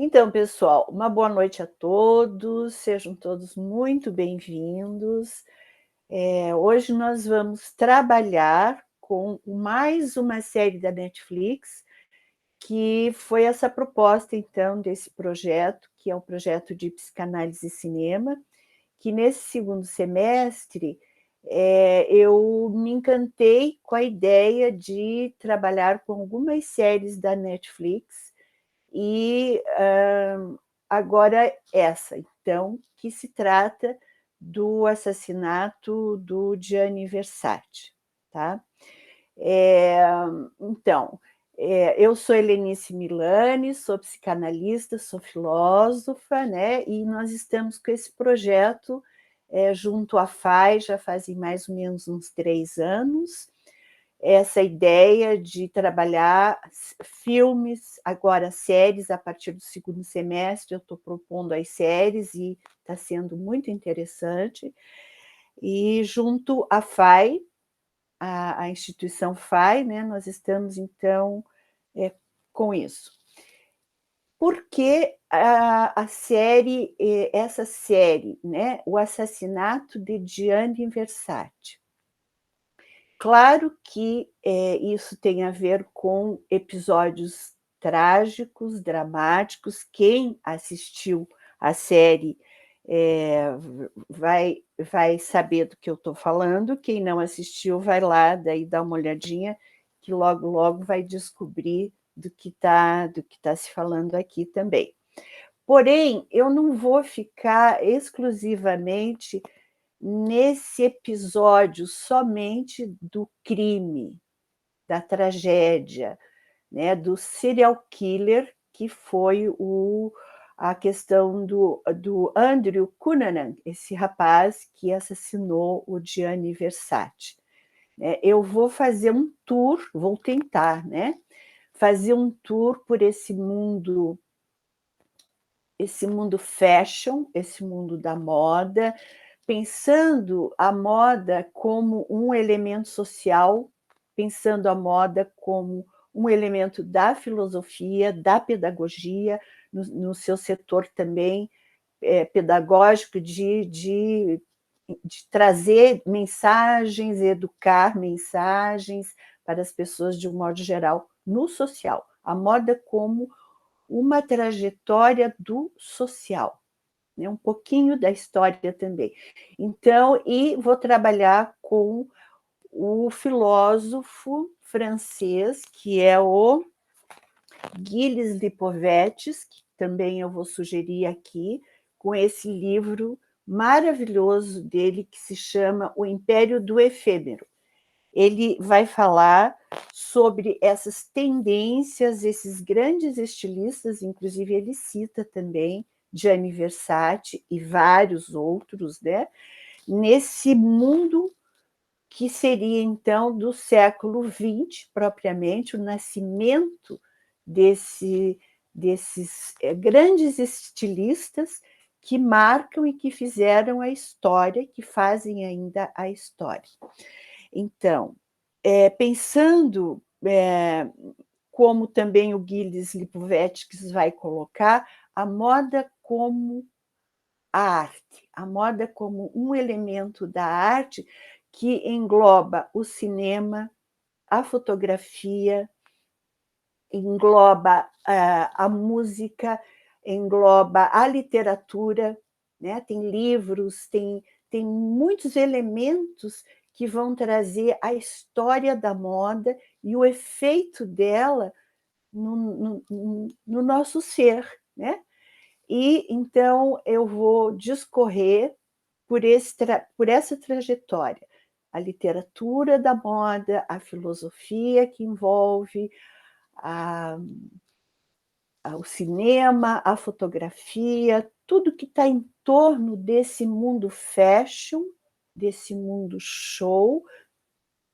Então, pessoal, uma boa noite a todos, sejam todos muito bem-vindos. Hoje nós vamos trabalhar com mais uma série da Netflix, que foi essa proposta, então, desse projeto, que é o projeto de Psicanálise e Cinema, que nesse segundo semestre eu me encantei com a ideia de trabalhar com algumas séries da Netflix e agora essa, então, que se trata do assassinato do Gianni Versace, tá? É, então, eu sou Helenice Milani, sou psicanalista, sou filósofa, né? E nós estamos com esse projeto junto à FAI já fazem mais ou menos uns 3 anos, essa ideia de trabalhar filmes, agora séries, a partir do segundo semestre eu estou propondo as séries e está sendo muito interessante. E junto à FAI, a instituição FAI, né, nós estamos, então, com isso. Por que a série, essa série, né, O Assassinato de Gianni Versace? Claro que isso tem a ver com episódios trágicos, dramáticos. Quem assistiu a série vai saber do que eu estou falando. Quem não assistiu, vai lá, daí dá uma olhadinha, que logo, logo vai descobrir do que tá se falando aqui também. Porém, eu não vou ficar exclusivamente nesse episódio somente do crime, da tragédia, né, do serial killer, que foi a questão do Andrew Cunanan, esse rapaz que assassinou o Gianni Versace. Eu vou fazer um tour, vou tentar, né, fazer um tour por esse mundo fashion, esse mundo da moda, pensando a moda como um elemento social, pensando a moda como um elemento da filosofia, da pedagogia, no seu setor também pedagógico, de trazer mensagens, educar mensagens para as pessoas de um modo geral, no social. A moda como uma trajetória do social, né? Um pouquinho da história também. Então, e vou trabalhar com o filósofo francês, que é o Gilles Lipovetsky, que também eu vou sugerir aqui, com esse livro maravilhoso dele, que se chama O Império do Efêmero. Ele vai falar sobre essas tendências, esses grandes estilistas, inclusive ele cita também Gianni Versace e vários outros, né? Nesse mundo que seria, então, do século XX, propriamente, o nascimento desses grandes estilistas que marcam e que fizeram a história, que fazem ainda a história. Então, pensando como também o Gilles Lipovetsky vai colocar, a moda como a arte, a moda como um elemento da arte que engloba o cinema, a fotografia, engloba a música, engloba a literatura, né? Tem livros, tem muitos elementos que vão trazer a história da moda e o efeito dela no nosso ser, né? E então eu vou discorrer por essa trajetória, a literatura da moda, a filosofia que envolve a, o cinema, a fotografia, tudo que está em torno desse mundo fashion, desse mundo show,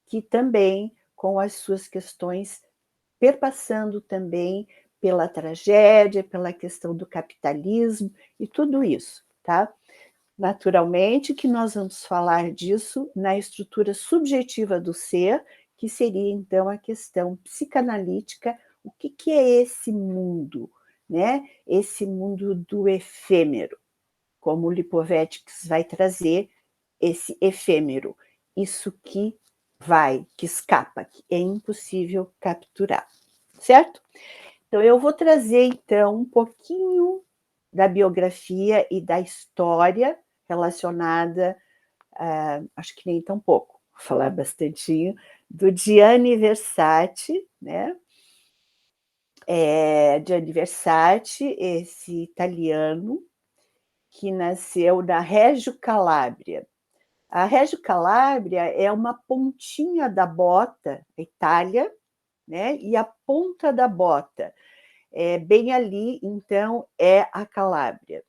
que também, com as suas questões, perpassando também pela tragédia, pela questão do capitalismo e tudo isso, tá? Naturalmente que nós vamos falar disso na estrutura subjetiva do ser, que seria, então, a questão psicanalítica. O que é esse mundo? né, esse mundo do efêmero, como o Lipovetsky vai trazer esse efêmero, isso que vai, que escapa, que é impossível capturar, certo? Então, eu vou trazer, então, um pouquinho da biografia e da história relacionada, acho que nem tão pouco, vou falar bastante, do Gianni Versace, né? Gianni Versace, esse italiano, que nasceu na Reggio Calabria. A Reggio Calabria é uma pontinha da bota, Itália, né? E a ponta da bota, bem ali, então, é a Calábria.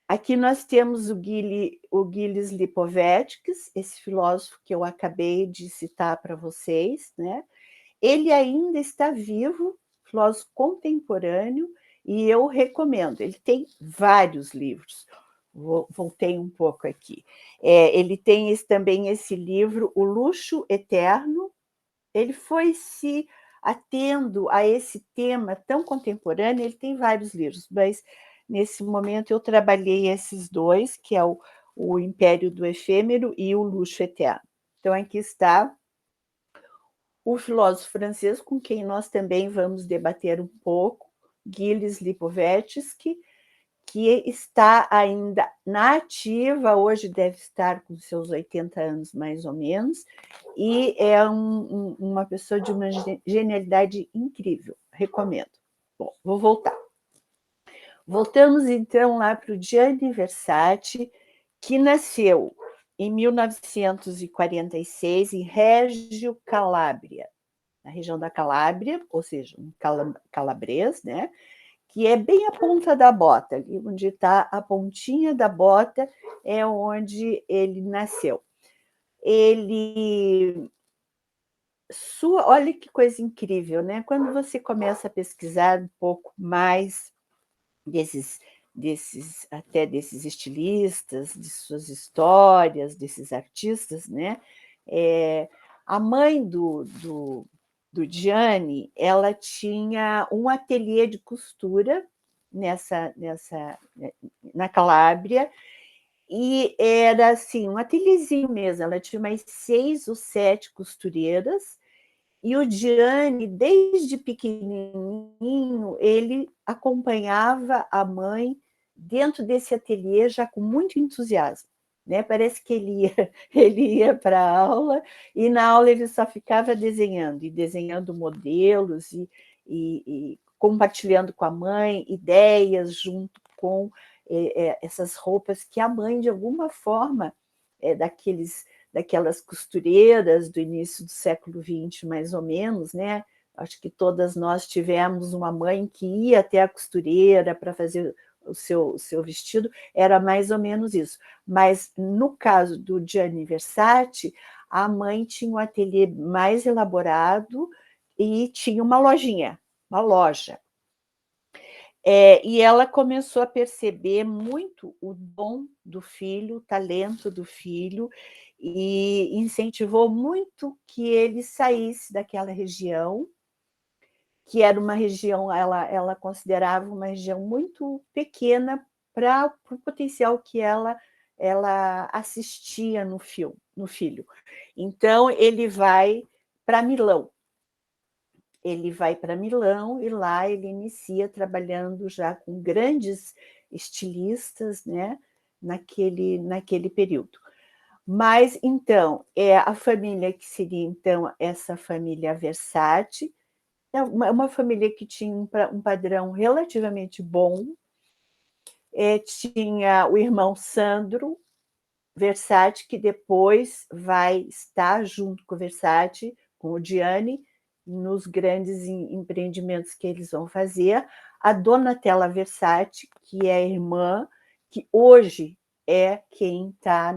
Aqui nós temos o Gilles Lipovetsky, esse filósofo que eu acabei de citar para vocês, né? Ele ainda está vivo, filósofo contemporâneo, e eu recomendo. Ele tem vários livros. Voltei um pouco aqui. Ele tem também esse livro, O Luxo Eterno. Ele foi se atendo a esse tema tão contemporâneo, ele tem vários livros, mas nesse momento eu trabalhei esses dois, que é o Império do Efêmero e o Luxo Eterno. Então, aqui está o filósofo francês com quem nós também vamos debater um pouco, Gilles Lipovetsky, que está ainda na ativa, hoje deve estar com seus 80 anos mais ou menos, e é uma pessoa de uma genialidade incrível, recomendo. Bom, vou voltar. Voltamos então lá para o Gianni Versace, que nasceu em 1946 em Reggio Calabria, na região da Calábria, ou seja, um calabrês, né? Que é bem a ponta da bota, ali onde está a pontinha da bota, é onde ele nasceu. Olha que coisa incrível, né? Quando você começa a pesquisar um pouco mais até desses estilistas, de suas histórias, desses artistas, né? A mãe do Gianni, ela tinha um ateliê de costura na Calábria, e era assim, um ateliêzinho mesmo. Ela tinha umas 6 ou 7 costureiras, e o Gianni, desde pequenininho, ele acompanhava a mãe dentro desse ateliê já com muito entusiasmo, né? Parece que ele ia para a aula, e na aula ele só ficava desenhando, e desenhando modelos, e compartilhando com a mãe ideias junto com essas roupas que a mãe, de alguma forma, daquelas costureiras do início do século XX, mais ou menos, né? Acho que todas nós tivemos uma mãe que ia até a costureira para fazer o seu vestido, era mais ou menos isso. Mas no caso do Gianni Versace, a mãe tinha um ateliê mais elaborado e tinha uma lojinha, uma loja. E ela começou a perceber muito o dom do filho, o talento do filho, e incentivou muito que ele saísse daquela região, que era uma região, ela considerava uma região muito pequena para o potencial que ela assistia no filho. Então, ele vai para Milão. Ele vai para Milão e lá ele inicia trabalhando já com grandes estilistas, né, naquele período. Mas, então, a família que seria, então, essa família Versace, é uma família que tinha um padrão relativamente bom. Tinha o irmão Sandro Versace, que depois vai estar junto com o Versace, com o Gianni, nos grandes empreendimentos que eles vão fazer. A Donatella Versace, que é a irmã, que hoje é quem está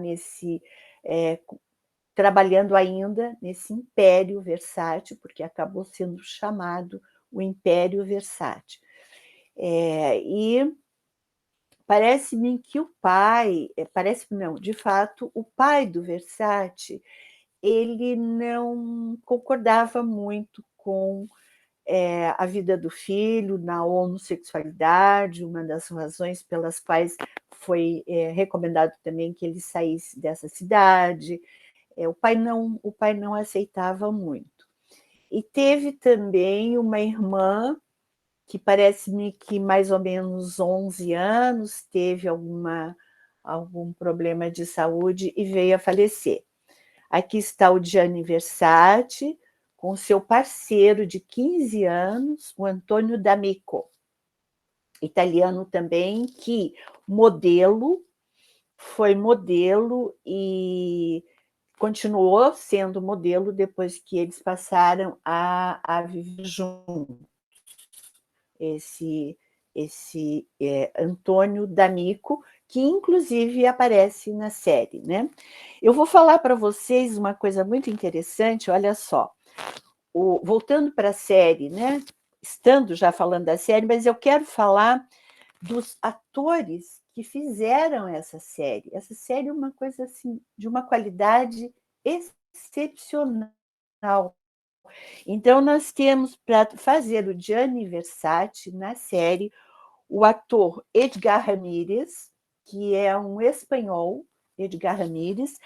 trabalhando ainda nesse Império Versace, porque acabou sendo chamado o Império Versace. E parece-me que o pai, parece-me não, de fato, o pai do Versace, ele não concordava muito com a vida do filho na homossexualidade, uma das razões pelas quais foi recomendado também que ele saísse dessa cidade. O pai não aceitava muito. E teve também uma irmã que parece-me que mais ou menos 11 anos teve algum problema de saúde e veio a falecer. Aqui está o Gianni Versace, com seu parceiro de 15 anos, o Antônio D'Amico, italiano também, que foi modelo e continuou sendo modelo depois que eles passaram a viver juntos. Esse Antônio D'Amico, que inclusive aparece na série, né? Eu vou falar para vocês uma coisa muito interessante, olha só. Voltando para a série, né? Estando já falando da série, mas eu quero falar dos atores que fizeram essa série. Essa série é uma coisa assim de uma qualidade excepcional. Então, nós temos para fazer o Gianni Versace na série o ator Edgar Ramírez, que é um espanhol, Edgar Ramírez.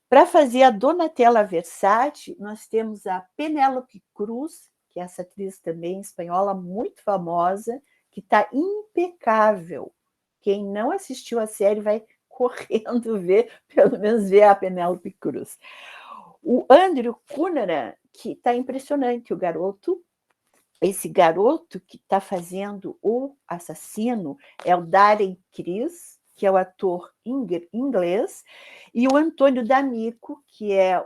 Para fazer a Donatella Versace, nós temos a Penélope Cruz, que é essa atriz também espanhola muito famosa, que está impecável. Quem não assistiu a série vai correndo ver, pelo menos ver a Penélope Cruz. O Andrew Cunanan, que está impressionante, o garoto. Esse garoto que está fazendo o assassino é o Darren Criss, que é o ator inglês, e o Antônio D'Amico, que é,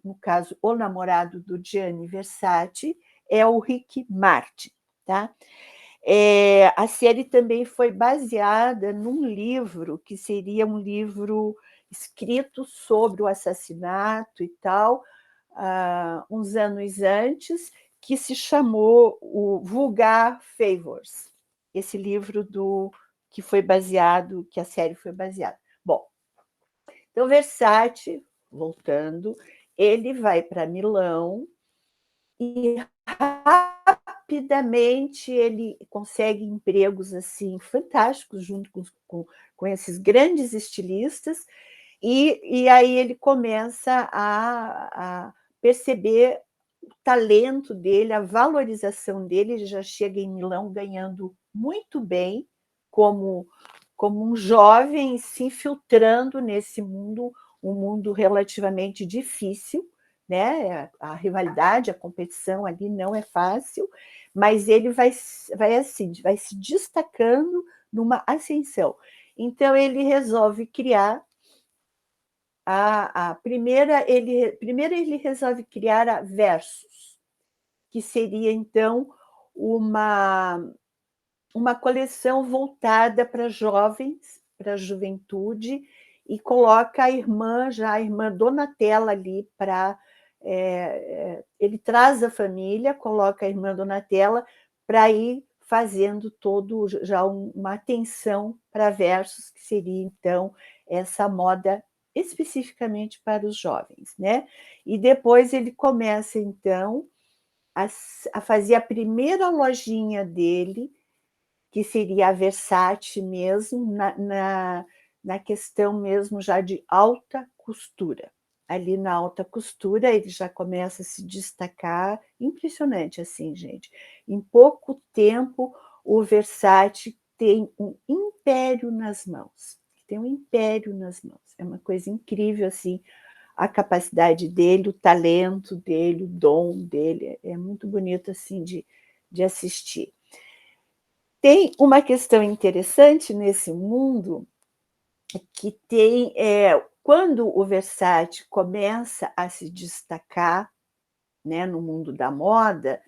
no caso, o namorado do Gianni Versace, é o Rick Martin. Tá? A série também foi baseada num livro, que seria um livro escrito sobre o assassinato e tal, uns anos antes, que se chamou o Vulgar Favors, esse livro que a série foi baseada. Bom, então Versace, voltando, ele vai para Milão e rapidamente ele consegue empregos assim fantásticos junto com esses grandes estilistas, e aí ele começa a perceber o talento dele, a valorização dele. Ele já chega em Milão ganhando muito bem, como um jovem se infiltrando nesse mundo, um mundo relativamente difícil, né? A rivalidade, a competição ali não é fácil, mas ele vai se destacando numa ascensão. Então ele resolve criar primeiro ele resolve criar a Versus, que seria então uma coleção voltada para jovens, para a juventude, e coloca a irmã Donatella ali para ele traz a família, coloca a irmã Donatella para ir fazendo todo já uma atenção para Versus, que seria então essa moda especificamente para os jovens, né? E depois ele começa então a fazer a primeira lojinha dele, que seria a Versace mesmo, na questão mesmo já de alta costura. Ali na alta costura ele já começa a se destacar, impressionante assim, gente. Em pouco tempo o Versace tem um império nas mãos. Tem um império nas mãos. É uma coisa incrível assim, a capacidade dele, o talento dele, o dom dele, é muito bonito assim de assistir. Tem uma questão interessante nesse mundo, que tem quando o Versace começa a se destacar, né, no mundo da moda,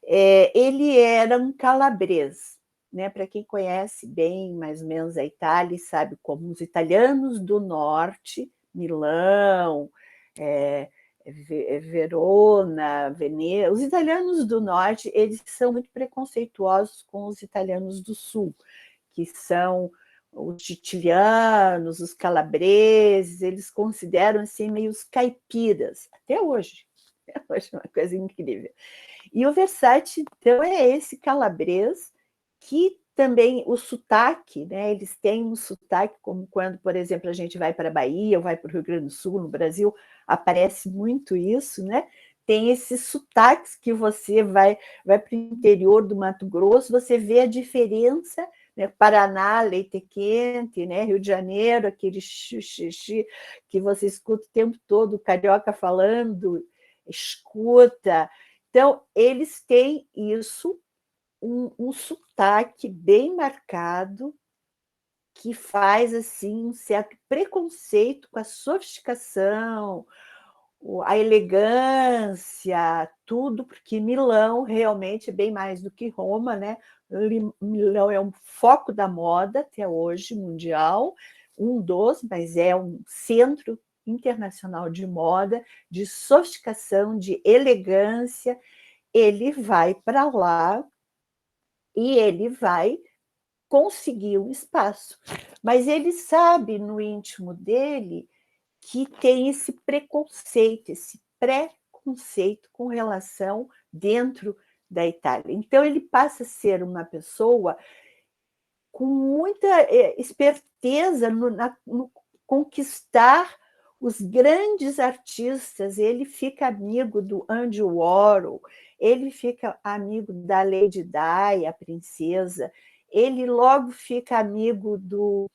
ele era um calabrês, né? Para quem conhece bem mais ou menos a Itália e sabe como os italianos do norte, Milão, Verona, Veneza, os italianos do norte, eles são muito preconceituosos com os italianos do sul, que são os sicilianos, os calabreses. Eles consideram assim meio os caipiras, até hoje. Até hoje é uma coisa incrível. E o Versace, então, é esse calabrês que também o sotaque, né? Eles têm um sotaque, como quando, por exemplo, a gente vai para a Bahia ou vai para o Rio Grande do Sul, no Brasil, aparece muito isso, né? Tem esses sotaques que você vai para o interior do Mato Grosso, você vê a diferença, né? Paraná, leite quente, né? Rio de Janeiro, aquele xixi que você escuta o tempo todo o carioca falando, escuta. Então, eles têm isso, um sotaque bem marcado, que faz assim um certo preconceito com a sofisticação, a elegância, tudo, porque Milão realmente é bem mais do que Roma, né? Milão é um foco da moda até hoje, mundial, um dos, mas é um centro internacional de moda, de sofisticação, de elegância. Ele vai para lá e ele vai conseguir um espaço. Mas ele sabe no íntimo dele que tem esse preconceito, esse pré-conceito com relação dentro da Itália. Então, ele passa a ser uma pessoa com muita esperteza no conquistar os grandes artistas. Ele fica amigo do Andy Warhol, ele fica amigo da Lady Di, a princesa, ele logo fica amigo do...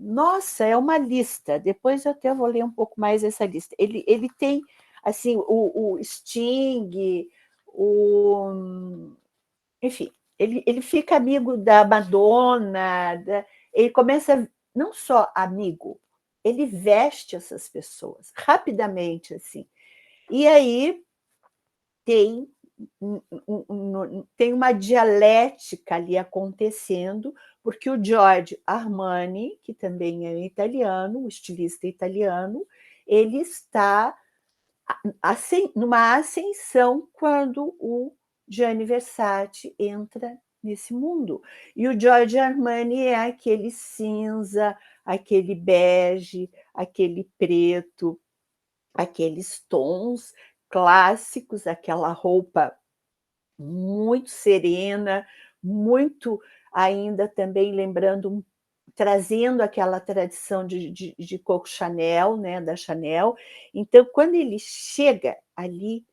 Nossa, é uma lista, depois eu até vou ler um pouco mais essa lista. Ele tem assim, o Sting, o... enfim, ele fica amigo da Madonna, ele começa não só amigo, ele veste essas pessoas rapidamente, assim. E aí tem, tem uma dialética ali acontecendo, porque o Giorgio Armani, que também é italiano, o estilista italiano, ele está numa ascensão quando o Gianni Versace entra nesse mundo. E o Giorgio Armani é aquele cinza, aquele bege, aquele preto, aqueles tons clássicos, aquela roupa muito serena, muito ainda também lembrando, trazendo aquela tradição de Coco Chanel, né, da Chanel. Então, quando ele chega ali,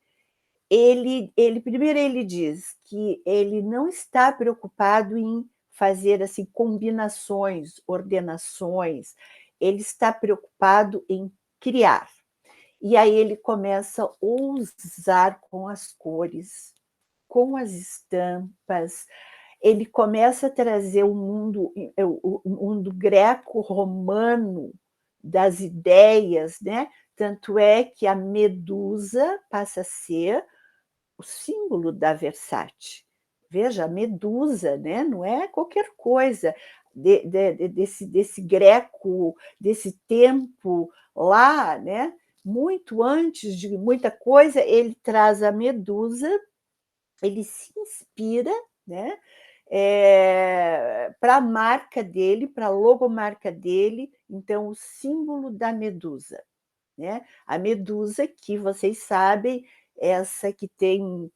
ele primeiro ele diz que ele não está preocupado em fazer assim combinações, ordenações, ele está preocupado em criar. E aí ele começa a usar com as cores, com as estampas, ele começa a trazer o mundo greco-romano das ideias, né? Tanto é que a Medusa passa a ser o símbolo da Versace. Veja, a Medusa, né? Não é qualquer coisa desse greco, desse tempo lá, né? Muito antes de muita coisa, ele traz a Medusa, ele se inspira, né? Para a marca dele, para a logomarca dele, então o símbolo da Medusa, né? A Medusa, que vocês sabem, essa que tem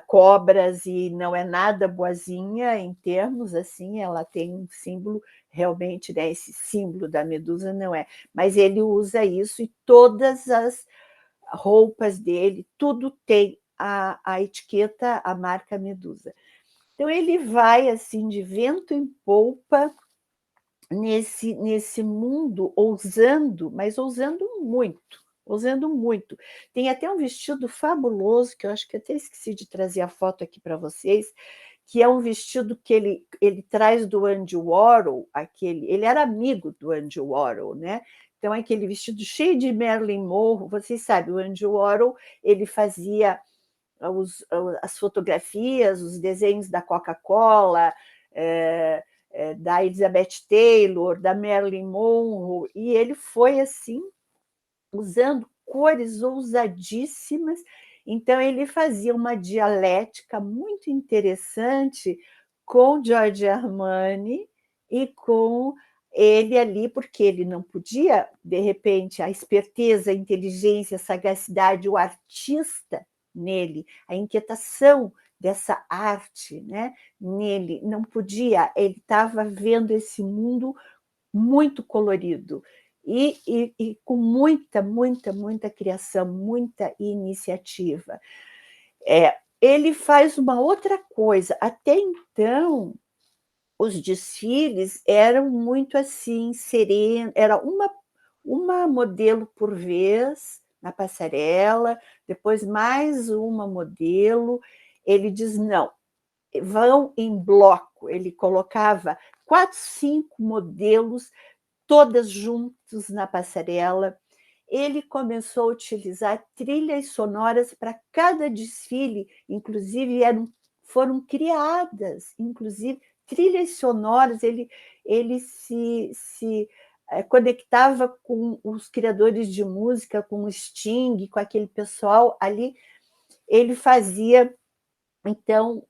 cobras e não é nada boazinha em termos assim, ela tem um símbolo realmente, né? Esse símbolo da Medusa não é, mas ele usa isso e todas as roupas dele, tudo tem a etiqueta, a marca Medusa. Então ele vai assim de vento em polpa nesse mundo, ousando, mas ousando muito, ousando muito. Tem até um vestido fabuloso, que eu acho que até esqueci de trazer a foto aqui para vocês, que é um vestido que ele traz do Andy Warhol, ele era amigo do Andy Warhol, né? Então, é aquele vestido cheio de Marilyn Monroe, vocês sabem, o Andy Warhol, ele fazia as fotografias, os desenhos da Coca-Cola, da Elizabeth Taylor, da Marilyn Monroe, e ele foi assim, usando cores ousadíssimas. Então, ele fazia uma dialética muito interessante com Giorgio Armani e com ele ali, porque ele não podia, de repente, a esperteza, a inteligência, a sagacidade, o artista, nele, a inquietação dessa arte, né, nele. Não podia, ele estava vendo esse mundo muito colorido e com muita criação, muita iniciativa. Ele faz uma outra coisa. Até então, os desfiles eram muito assim, sereno, era uma modelo por vez na passarela, depois mais uma modelo. Ele diz: não, vão em bloco. Ele colocava 4, 5 modelos, todas juntos na passarela. Ele começou a utilizar trilhas sonoras para cada desfile, inclusive foram criadas, inclusive trilhas sonoras. Ele se conectava com os criadores de música, com o Sting, com aquele pessoal ali. Ele fazia, então,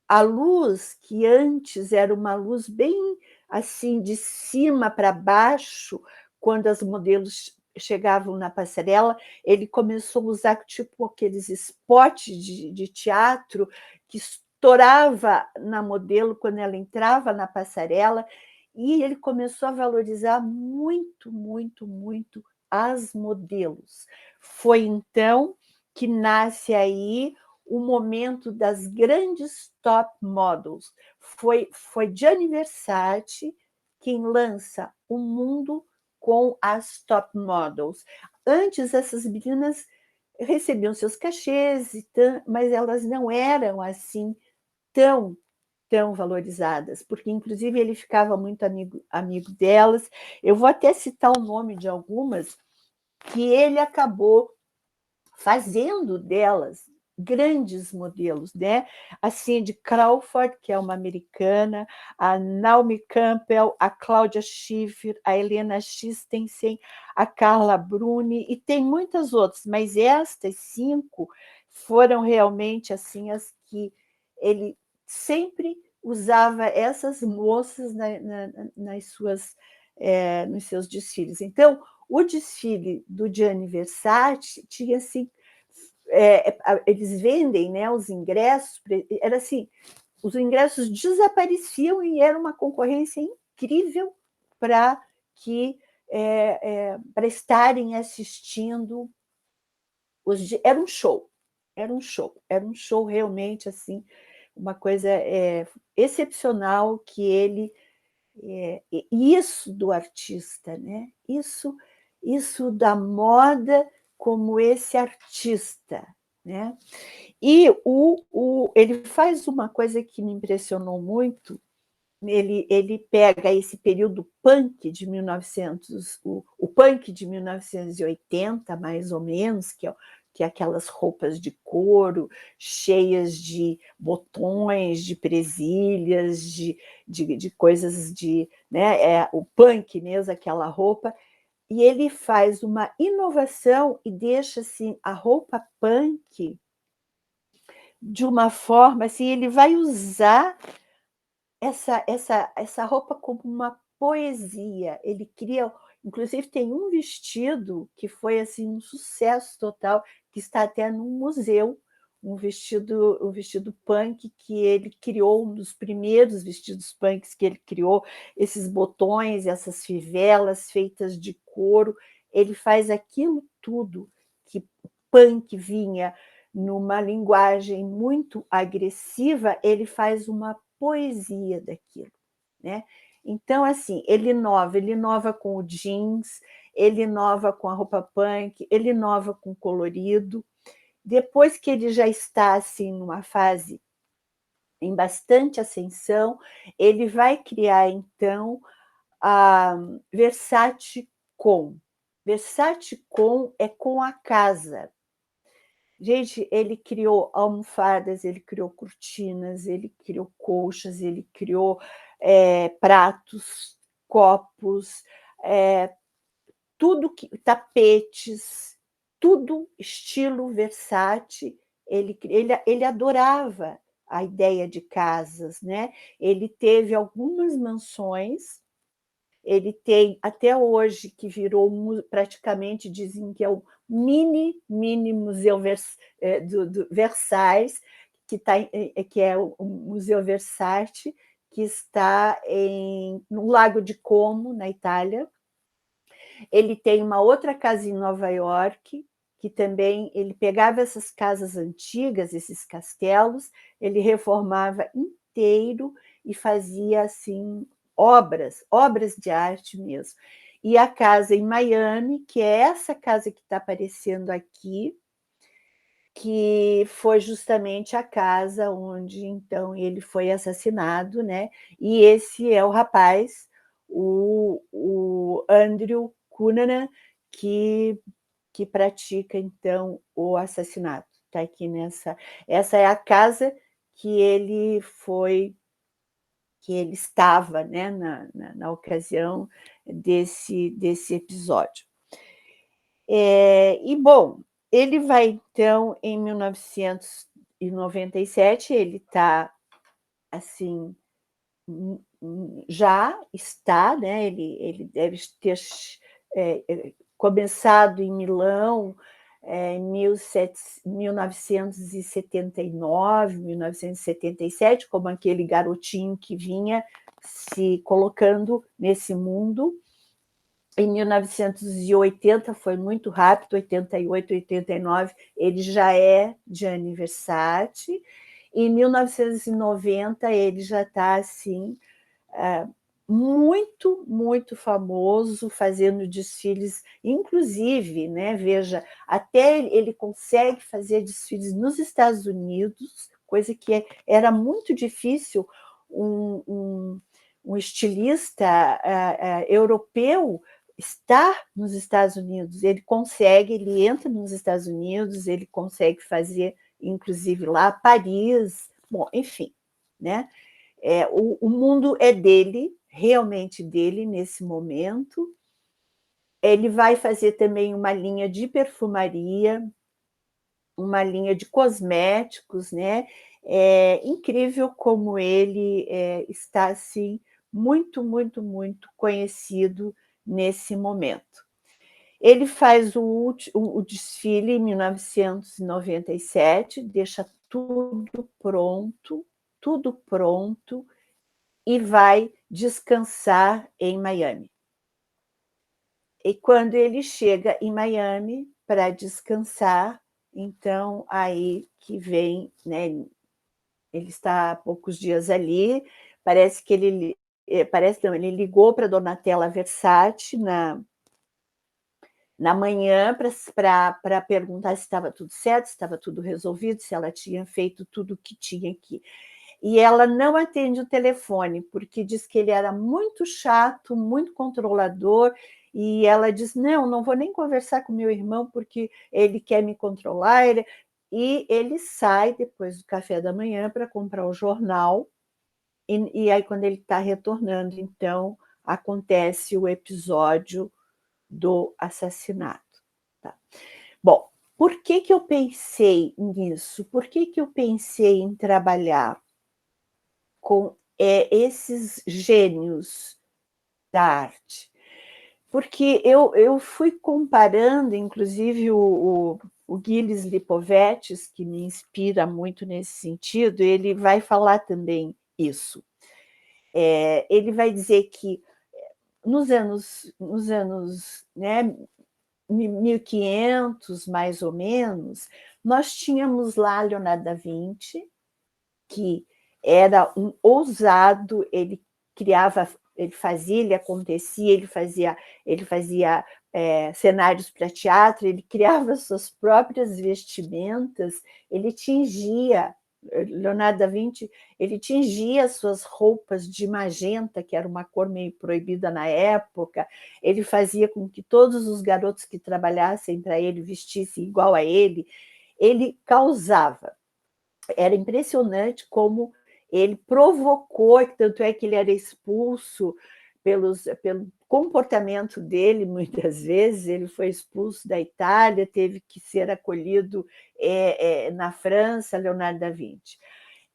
a luz, que antes era uma luz bem assim, de cima para baixo, quando as modelos chegavam na passarela, ele começou a usar tipo aqueles spots de teatro que estourava na modelo quando ela entrava na passarela, e ele começou a valorizar muito as modelos. Foi então que nasce aí o momento das grandes top models. Foi Gianni Versace quem lança o mundo com as top models. Antes, essas meninas recebiam seus cachês, mas elas não eram assim tão valorizadas, porque inclusive ele ficava muito amigo delas. Eu vou até citar o nome de algumas que ele acabou fazendo delas grandes modelos, né? A Cindy Crawford, que é uma americana, a Naomi Campbell, a Claudia Schiffer, a Helena Christensen, a Carla Bruni, e tem muitas outras, mas estas 5 foram realmente assim as que ele sempre usava essas moças nas suas, nos seus desfiles. Então, o desfile do Gianni Versace tinha assim, eles vendem, né, os ingressos, era assim, os ingressos desapareciam e era uma concorrência incrível para que para estarem assistindo era um show, era um show realmente assim, uma coisa excepcional que ele isso do artista, né? Isso da moda como esse artista, né? E ele faz uma coisa que me impressionou muito. Ele pega esse período punk de 1900, o punk de 1980, mais ou menos, que é aquelas roupas de couro cheias de botões, de presilhas, de coisas de, né, o punk mesmo, aquela roupa. E ele faz uma inovação e deixa assim a roupa punk de uma forma assim, ele vai usar essa roupa como uma poesia. Ele cria, inclusive tem um vestido que foi assim um sucesso total, que está até num museu, um vestido punk que ele criou, um dos primeiros vestidos punks que ele criou, esses botões, essas fivelas feitas de couro. Ele faz aquilo tudo que punk vinha numa linguagem muito agressiva, ele faz uma poesia daquilo, né? Então, assim, ele inova com o jeans, ele inova com a roupa punk, ele inova com o colorido. Depois que ele já está assim numa fase em bastante ascensão, ele vai criar então a Versace Com. Versace Com é com a casa. Gente, ele criou almofadas, ele criou cortinas, ele criou colchas, ele criou pratos, copos, tudo que tapetes, tudo estilo Versace. Ele adorava a ideia de casas, né? Ele teve algumas mansões ele tem até hoje, que virou praticamente, dizem que é o mini Museu do Versailles, que é o Museu Versace, que está no Lago de Como, na Itália. Ele tem uma outra casa em Nova York, que também ele pegava essas casas antigas, esses castelos, ele reformava inteiro e fazia assim obras de arte mesmo. E a casa em Miami, que é essa casa que está aparecendo aqui, que foi justamente a casa onde então ele foi assassinado, né? E esse é o rapaz, o Andrew Cunanan, que pratica então o assassinato. Está aqui essa é a casa que ele estava, né, na ocasião desse episódio. E bom, ele vai então em 1997, ele está assim, já está, né? Ele deve ter começado em Milão em 1979, 1977, como aquele garotinho que vinha se colocando nesse mundo. Em 1980 foi muito rápido, 88, 89, ele já é Gianni Versace. Em 1990 ele já está assim muito, muito famoso, fazendo desfiles, inclusive, né, veja, até ele consegue fazer desfiles nos Estados Unidos, coisa que era muito difícil um estilista europeu estar nos Estados Unidos. Ele consegue, ele entra nos Estados Unidos, ele consegue fazer, inclusive lá, Paris, bom, enfim, né? O mundo é dele, realmente dele, nesse momento. Ele vai fazer também uma linha de perfumaria, uma linha de cosméticos, né? É incrível como ele está assim, muito, muito, muito conhecido nesse momento. Ele faz o desfile em 1997, deixa tudo pronto, e vai descansar em Miami. E quando ele chega em Miami para descansar, então aí que vem, né? Ele está há poucos dias ali, parece que ele ele ligou para a Donatella Versace na manhã para perguntar se estava tudo certo, se estava tudo resolvido, se ela tinha feito tudo o que tinha aqui. E ela não atende o telefone, porque diz que ele era muito chato, muito controlador, e ela diz, não vou nem conversar com meu irmão, porque ele quer me controlar. E ele sai depois do café da manhã para comprar o jornal, e aí quando ele está retornando, então, acontece o episódio do assassinato. Tá? Bom, por que eu pensei nisso? Por que eu pensei em trabalhar com esses gênios da arte? Porque eu fui comparando, inclusive o Gilles Lipovetsky, que me inspira muito nesse sentido, ele vai falar também isso. Ele vai dizer que nos anos né, 1500, mais ou menos, nós tínhamos lá Leonardo da Vinci, que era um ousado, ele criava, ele fazia, ele acontecia, ele fazia cenários para teatro, ele criava suas próprias vestimentas, ele tingia, Leonardo da Vinci, ele tingia suas roupas de magenta, que era uma cor meio proibida na época, ele fazia com que todos os garotos que trabalhassem para ele vestissem igual a ele causava. Era impressionante como ele provocou, tanto é que ele era expulso pelo comportamento dele, muitas vezes, ele foi expulso da Itália, teve que ser acolhido na França, Leonardo da Vinci.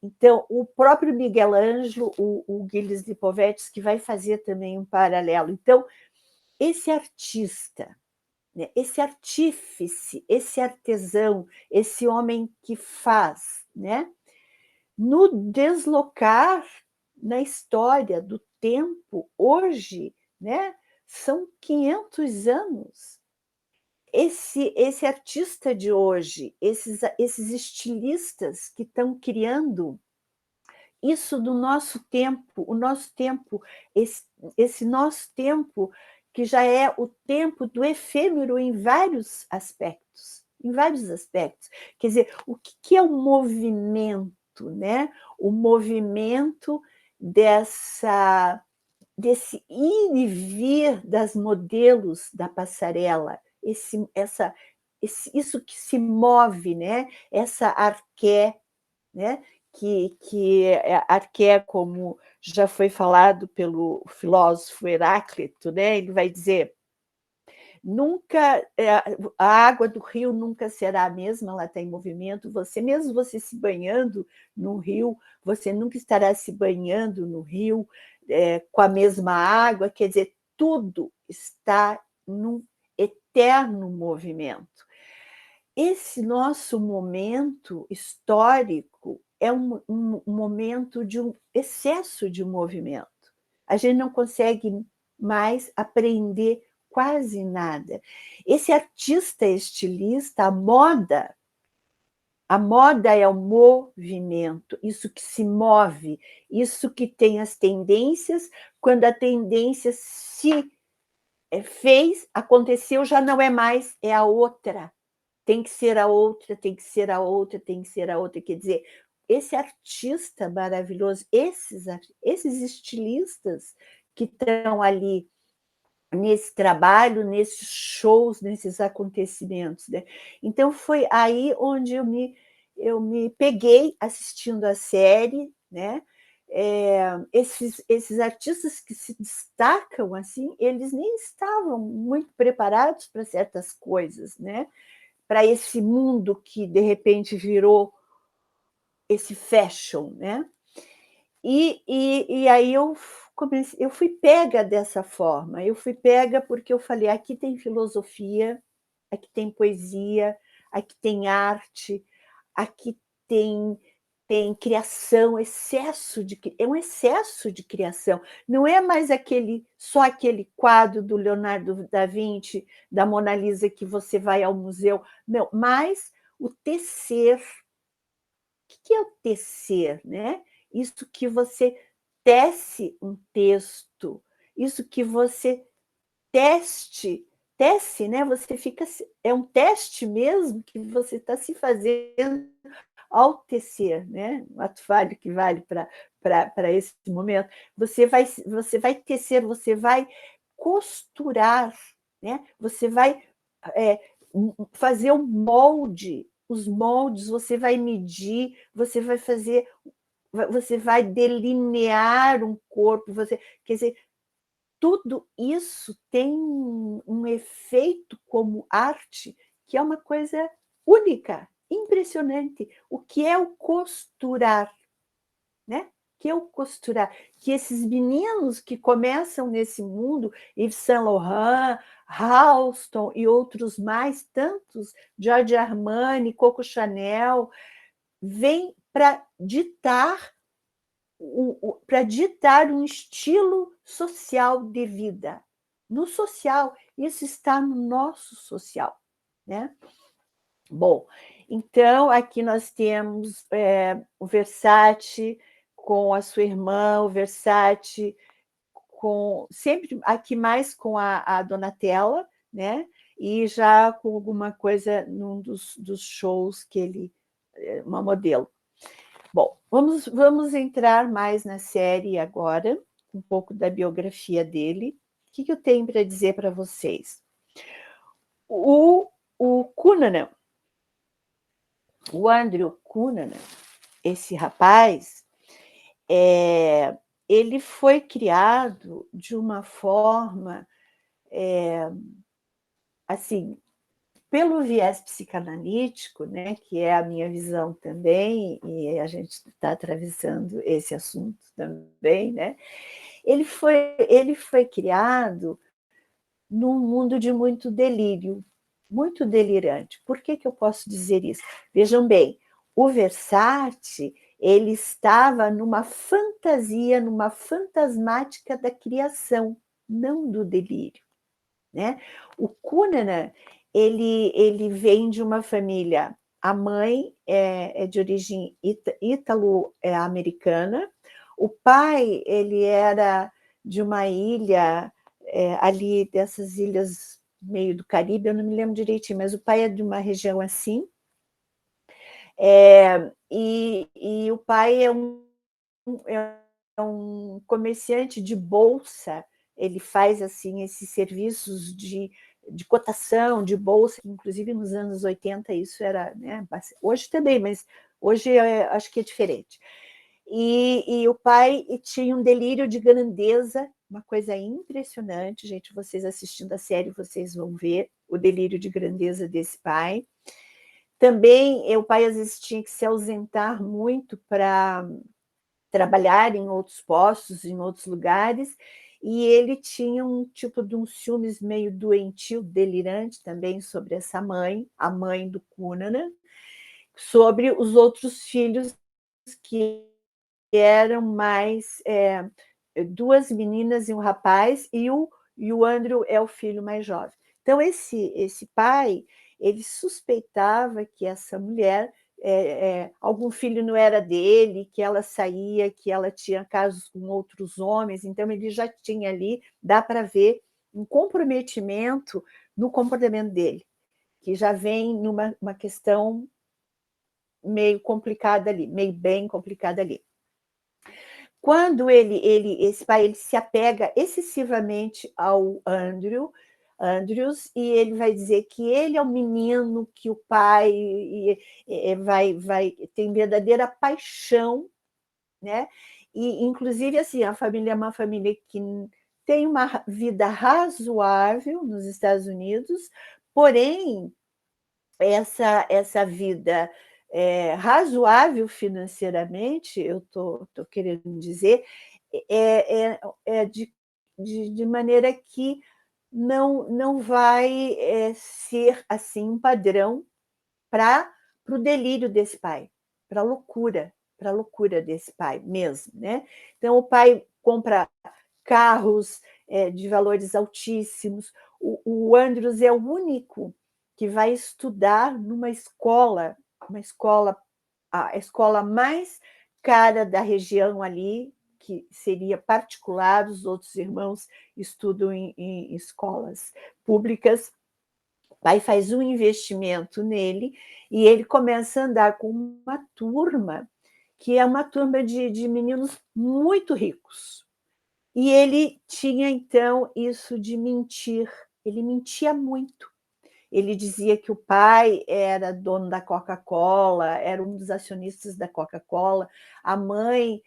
Então, o próprio Miguel Ângelo, o Gilles Lipovetsky vai fazer também um paralelo. Então, esse artista, né, esse artífice, esse artesão, esse homem que faz, né, no deslocar na história do tempo, hoje, né, são 500 anos. Esse artista de hoje, esses estilistas que estão criando isso do nosso tempo, o nosso tempo, esse nosso tempo, que já é o tempo do efêmero em vários aspectos. Em vários aspectos. Quer dizer, o que é o movimento, né? O movimento desse ir e vir das modelos da passarela, isso que se move, né? Essa arqué, né? Que arqué, como já foi falado pelo filósofo Heráclito, né? Ele vai dizer: nunca a água do rio nunca será a mesma, ela está em movimento. Você se banhando no rio, você nunca estará se banhando no rio com a mesma água. Quer dizer, tudo está num eterno movimento. Esse nosso momento histórico é um momento de um excesso de movimento. A gente não consegue mais aprender quase nada. Esse artista estilista, a moda é o movimento, isso que se move, isso que tem as tendências. Quando a tendência se fez, aconteceu, já não é mais, é a outra. Tem que ser a outra, tem que ser a outra, tem que ser a outra. Quer dizer, esse artista maravilhoso, esses estilistas que estão ali nesse trabalho, nesses shows, nesses acontecimentos, né? Então, foi aí onde eu me peguei assistindo a série, né? Esses artistas que se destacam assim, eles nem estavam muito preparados para certas coisas, né? Para esse mundo que de repente virou esse fashion, né? E aí eu fui pega dessa forma. Eu fui pega porque eu falei: aqui tem filosofia, aqui tem poesia, aqui tem arte, aqui tem criação, é um excesso de criação. Não é mais só aquele quadro do Leonardo da Vinci, da Mona Lisa, que você vai ao museu. Não, mas o tecer. O que é o tecer, né? Isso que você tece um texto, isso que você tece, né? Você fica, é um teste mesmo que você está se fazendo ao tecer, né? O ato falho que vale para esse momento. Você vai tecer, você vai costurar, né? Você vai fazer um molde, os moldes, você vai medir, você vai delinear um corpo, quer dizer, tudo isso tem um efeito como arte que é uma coisa única, impressionante. O que é o costurar, né? Que é o costurar, que esses meninos que começam nesse mundo, Yves Saint Laurent, Halston e outros mais, tantos, Giorgio Armani, Coco Chanel, vêm para ditar um estilo social de vida. No social, isso está no nosso social, né? Bom, então aqui nós temos o Versace com a sua irmã, o Versace sempre aqui mais com a Donatella, né? E já com alguma coisa num dos shows que ele uma modelo. Bom, vamos entrar mais na série agora, um pouco da biografia dele. O que eu tenho para dizer para vocês? O Cunanan, o Andrew Cunanan, esse rapaz, ele foi criado de uma forma assim, pelo viés psicanalítico, né, que é a minha visão também, e a gente está atravessando esse assunto também, né, ele foi criado num mundo de muito delírio, muito delirante. Por que, que eu posso dizer isso? Vejam bem, o Versace ele estava numa fantasia, numa fantasmática da criação, não do delírio, né? O Cunanan ele vem de uma família, a mãe é de origem ítalo-americana, o pai ele era de uma ilha ali dessas ilhas meio do Caribe, eu não me lembro direitinho, mas o pai é de uma região assim, e o pai é um comerciante de bolsa, ele faz assim esses serviços de cotação, de bolsa, inclusive nos anos 80 isso era, né, hoje também, mas hoje acho que é diferente. E o pai tinha um delírio de grandeza, uma coisa impressionante, gente, vocês assistindo a série, vocês vão ver o delírio de grandeza desse pai. Também o pai às vezes tinha que se ausentar muito para trabalhar em outros postos, em outros lugares, e ele tinha um tipo de um ciúmes meio doentio, delirante também sobre essa mãe, a mãe do Cunanan, sobre os outros filhos que eram mais duas meninas e um rapaz, e o Andrew é o filho mais jovem. Então, esse pai, ele suspeitava que essa mulher, algum filho não era dele, que ela saía, que ela tinha casos com outros homens, então ele já tinha ali, dá para ver, um comprometimento no comportamento dele, que já vem numa uma questão meio complicada ali, meio bem complicada ali. Quando esse pai ele se apega excessivamente ao Andrews, e ele vai dizer que ele é o menino que o pai vai tem verdadeira paixão, né? E inclusive assim a família é uma família que tem uma vida razoável nos Estados Unidos, porém essa vida razoável financeiramente, eu tô querendo dizer, de maneira que não vai ser assim um padrão para o delírio desse pai, para a loucura desse pai mesmo, né? Então o pai compra carros de valores altíssimos. O Andrews é o único que vai estudar numa escola, a escola mais cara da região ali, que seria particular, os outros irmãos estudam em escolas públicas. O pai faz um investimento nele e ele começa a andar com uma turma que é uma turma de meninos muito ricos, e ele tinha, então, isso de mentir. Ele mentia muito. Ele dizia que o pai era dono da Coca-Cola, era um dos acionistas da Coca-Cola, a mãe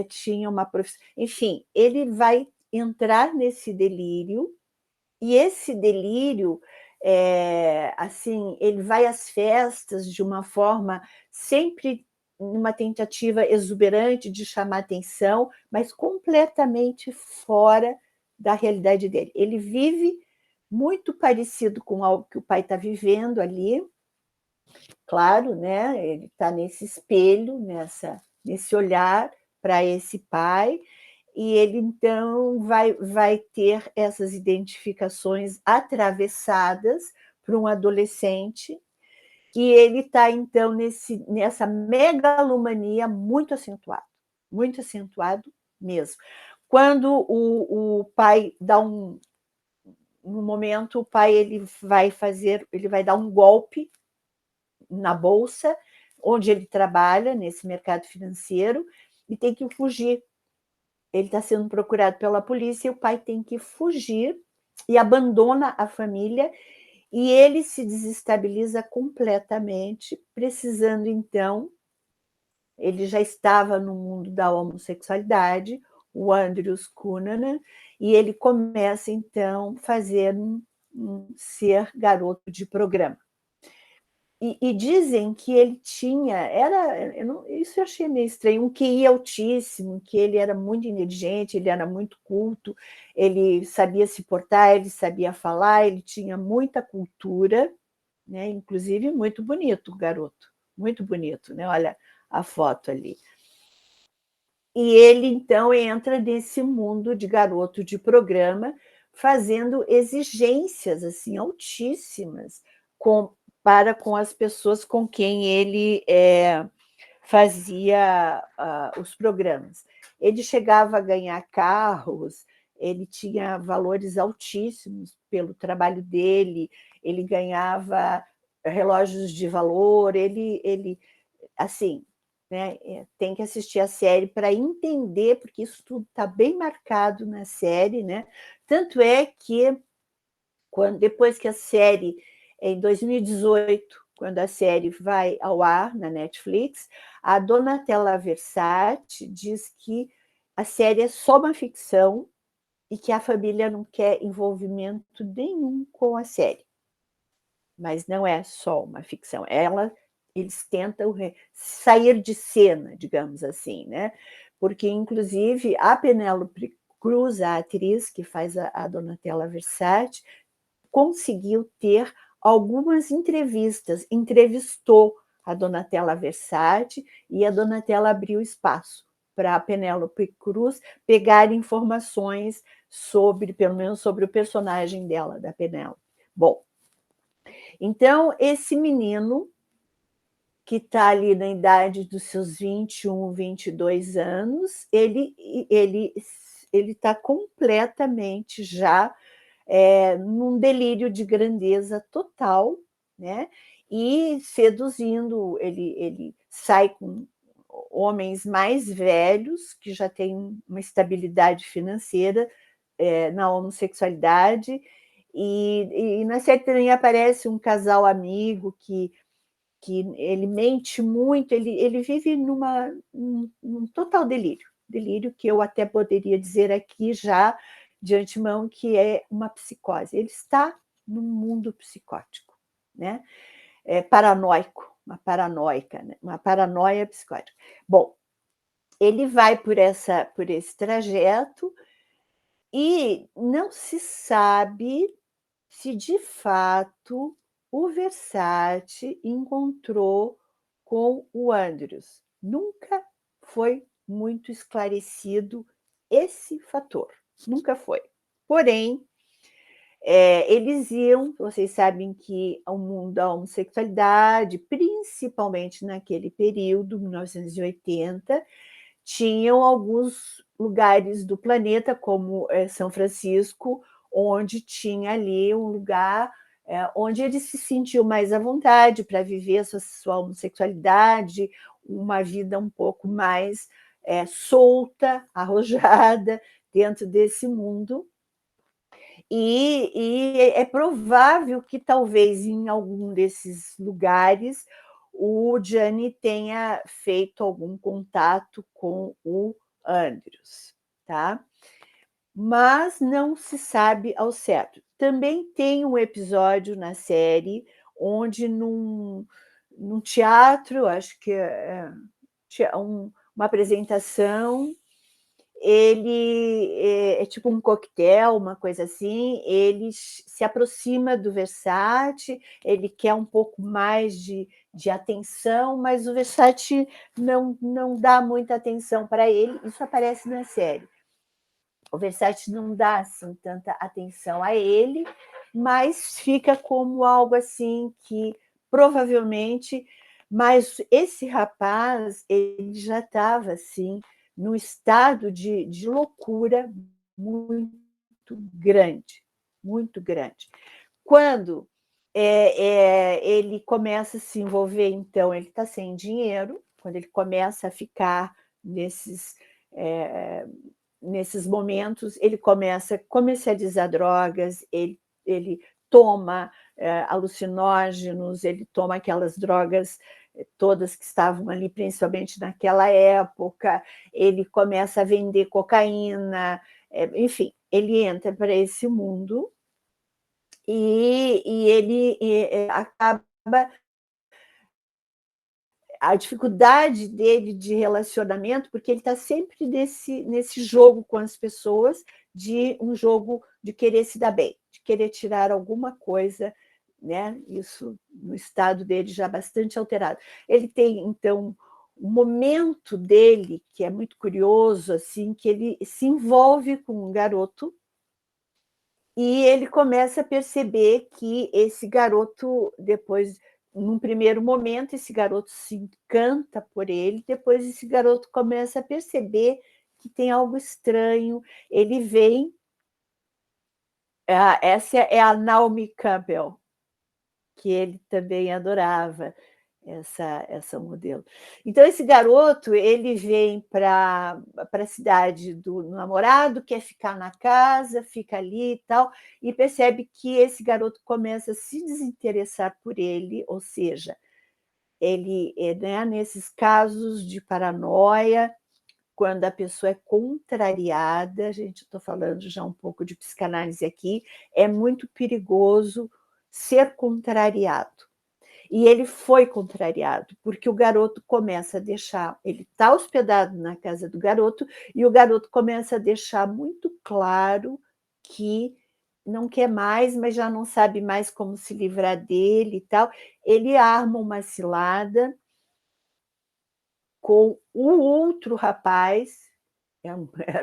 tinha uma profissão. Enfim, ele vai entrar nesse delírio, e esse delírio, assim, ele vai às festas de uma forma sempre numa tentativa exuberante de chamar atenção, mas completamente fora da realidade dele. Ele vive muito parecido com algo que o pai está vivendo ali, claro, né? Ele está nesse espelho, nesse olhar para esse pai, e ele então vai ter essas identificações atravessadas para um adolescente, e ele está então nessa megalomania muito acentuado mesmo. Quando o pai dá no momento, o pai ele vai dar um golpe na bolsa onde ele trabalha, nesse mercado financeiro, e tem que fugir. Ele está sendo procurado pela polícia e o pai tem que fugir e abandona a família, e ele se desestabiliza completamente, precisando então, ele já estava no mundo da homossexualidade, o Andrews Cunanan, e ele começa então a fazer ser garoto de programa. E dizem que ele tinha, isso eu achei meio estranho, um QI altíssimo, que ele era muito inteligente, ele era muito culto, ele sabia se portar, ele sabia falar, ele tinha muita cultura, né? Inclusive muito bonito o garoto, muito bonito, né? Olha a foto ali. E ele então entra nesse mundo de garoto de programa, fazendo exigências assim altíssimas para com as pessoas com quem ele fazia os programas. Ele chegava a ganhar carros, ele tinha valores altíssimos pelo trabalho dele, ele ganhava relógios de valor, ele assim, né, tem que assistir a série para entender, porque isso tudo está bem marcado na série, né? Tanto é que depois que a série, em 2018, quando a série vai ao ar na Netflix, a Donatella Versace diz que a série é só uma ficção e que a família não quer envolvimento nenhum com a série. Mas não é só uma ficção. Eles tentam sair de cena, digamos assim, né? Porque, inclusive, a Penélope Cruz, a atriz que faz a Donatella Versace, conseguiu ter algumas entrevistas, entrevistou a Donatella Versace e a Donatella abriu espaço para a Penélope Cruz pegar informações pelo menos sobre o personagem dela, da Penélope. Bom, então esse menino que está ali na idade dos seus 21, 22 anos, ele está completamente já num delírio de grandeza total, né? E seduzindo, ele sai com homens mais velhos, que já têm uma estabilidade financeira na homossexualidade, e na série também aparece um casal amigo que ele mente muito, ele vive num total delírio que eu até poderia dizer aqui já de antemão que é uma psicose. Ele está num mundo psicótico, né? Paranoico, uma paranoica, né? Uma paranoia psicótica. Bom, ele vai por esse trajeto e não se sabe se de fato o Versace encontrou com o Andrews. Nunca foi muito esclarecido esse fator, nunca foi. Porém, eles iam, vocês sabem que o mundo da homossexualidade, principalmente naquele período, 1980, tinham alguns lugares do planeta, como São Francisco, onde tinha ali um lugar onde ele se sentiu mais à vontade para viver a sua homossexualidade, uma vida um pouco mais solta, arrojada, dentro desse mundo. E é provável que talvez em algum desses lugares o Gianni tenha feito algum contato com o Andrews, tá? Mas não se sabe ao certo. Também tem um episódio na série onde num teatro, acho que uma apresentação, ele é tipo um coquetel, uma coisa assim, ele se aproxima do Versace, ele quer um pouco mais de atenção, mas o Versace não dá muita atenção para ele, isso aparece na série. O Versace não dá assim, tanta atenção a ele, mas fica como algo assim que provavelmente... Mas esse rapaz, ele já estava assim, num estado de loucura muito grande, muito grande. Quando ele começa a se envolver, então, ele está sem dinheiro, quando ele começa a ficar nesses momentos, ele começa a comercializar drogas, ele toma alucinógenos, ele toma aquelas drogas todas que estavam ali, principalmente naquela época, ele começa a vender cocaína, enfim, ele entra para esse mundo e ele acaba a dificuldade dele de relacionamento, porque ele está sempre nesse jogo com as pessoas, de um jogo de querer se dar bem, de querer tirar alguma coisa, né? Isso no estado dele já bastante alterado. Ele tem, então, um momento dele que é muito curioso, assim, que ele se envolve com um garoto e ele começa a perceber que esse garoto, depois, num primeiro momento, esse garoto se encanta por ele, depois esse garoto começa a perceber que tem algo estranho. Ele vem. Essa é a Naomi Campbell, que ele também adorava, essa modelo. Então, esse garoto, ele vem para a cidade do namorado, quer ficar na casa, fica ali e tal, e percebe que esse garoto começa a se desinteressar por ele, ou seja, ele, né, nesses casos de paranoia, quando a pessoa é contrariada, a gente, estou falando já um pouco de psicanálise aqui, é muito perigoso ser contrariado. E ele foi contrariado, porque o garoto começa a deixar, ele está hospedado na casa do garoto, e o garoto começa a deixar muito claro que não quer mais, mas já não sabe mais como se livrar dele e tal. Ele arma uma cilada com o outro rapaz, era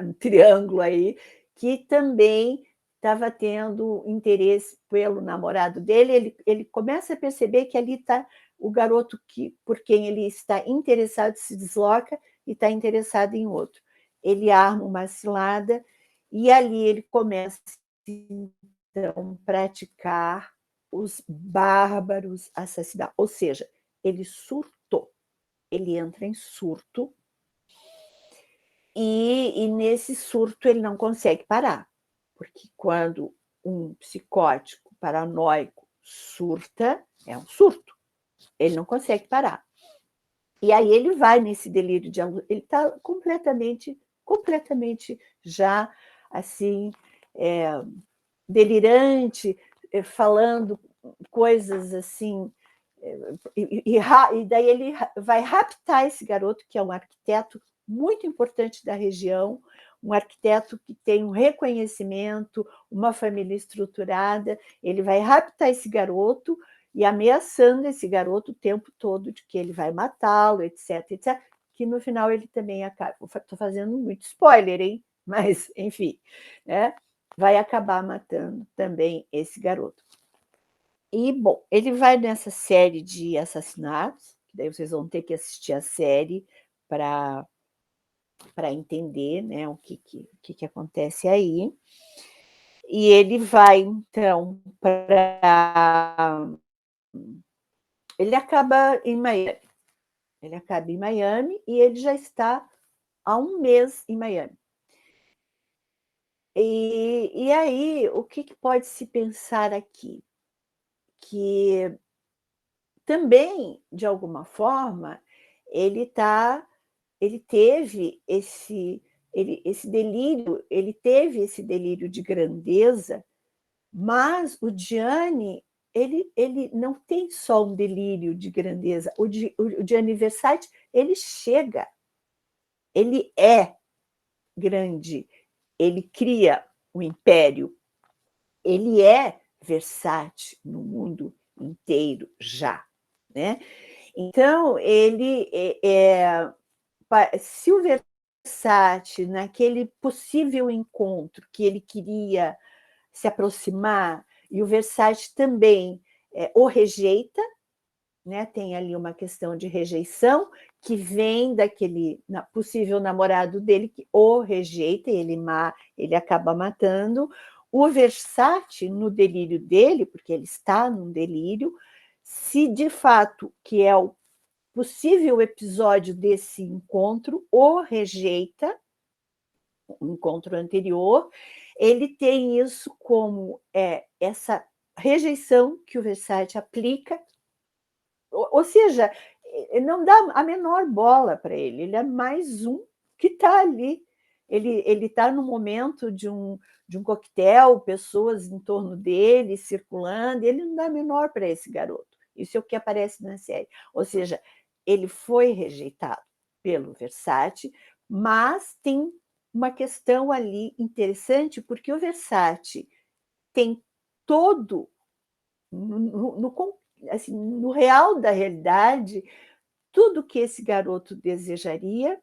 um triângulo aí, que também estava tendo interesse pelo namorado dele. Ele começa a perceber que ali está o garoto por quem ele está interessado, se desloca e está interessado em outro. Ele arma uma cilada e ali ele começa, então, a praticar os bárbaros assassinatos. Ou seja, ele surtou, ele entra em surto e nesse surto ele não consegue parar, porque quando um psicótico paranoico surta, é um surto, ele não consegue parar. E aí ele vai nesse delírio de ele está completamente já assim, delirante, falando coisas assim, e daí ele vai raptar esse garoto, que é um arquiteto muito importante da região, um arquiteto que tem um reconhecimento, uma família estruturada. Ele vai raptar esse garoto e ameaçando esse garoto o tempo todo de que ele vai matá-lo, etc, etc, que no final ele também acaba. Estou fazendo muito spoiler, hein? Mas, enfim, né? Vai acabar matando também esse garoto. E, bom, ele vai nessa série de assassinatos, que daí vocês vão ter que assistir a série para entender, né, o que acontece aí. E ele vai, então, para. Ele acaba em Miami. Ele acaba em Miami e ele já está há um mês em Miami. E aí, o que pode se pensar aqui? Que também, de alguma forma, ele teve esse delírio, ele teve esse delírio de grandeza, mas o Gianni, ele não tem só um delírio de grandeza. O Gianni Versace, ele chega, ele é grande, ele cria um império, ele é Versace no mundo inteiro já, né? Então, se o Versace, naquele possível encontro que ele queria se aproximar, e o Versace também o rejeita, né? Tem ali uma questão de rejeição que vem daquele possível namorado dele que o rejeita e ele acaba matando. O Versace, no delírio dele, porque ele está num delírio, se de fato que é o possível episódio desse encontro o rejeita, o encontro anterior, ele tem isso como essa rejeição que o Versace aplica, ou seja, não dá a menor bola para ele é mais um que está ali. Ele está no momento de um coquetel, pessoas em torno dele, circulando, e ele não dá a menor para esse garoto. Isso é o que aparece na série. Ou seja, ele foi rejeitado pelo Versace, mas tem uma questão ali interessante, porque o Versace tem todo assim, no real da realidade, tudo que esse garoto desejaria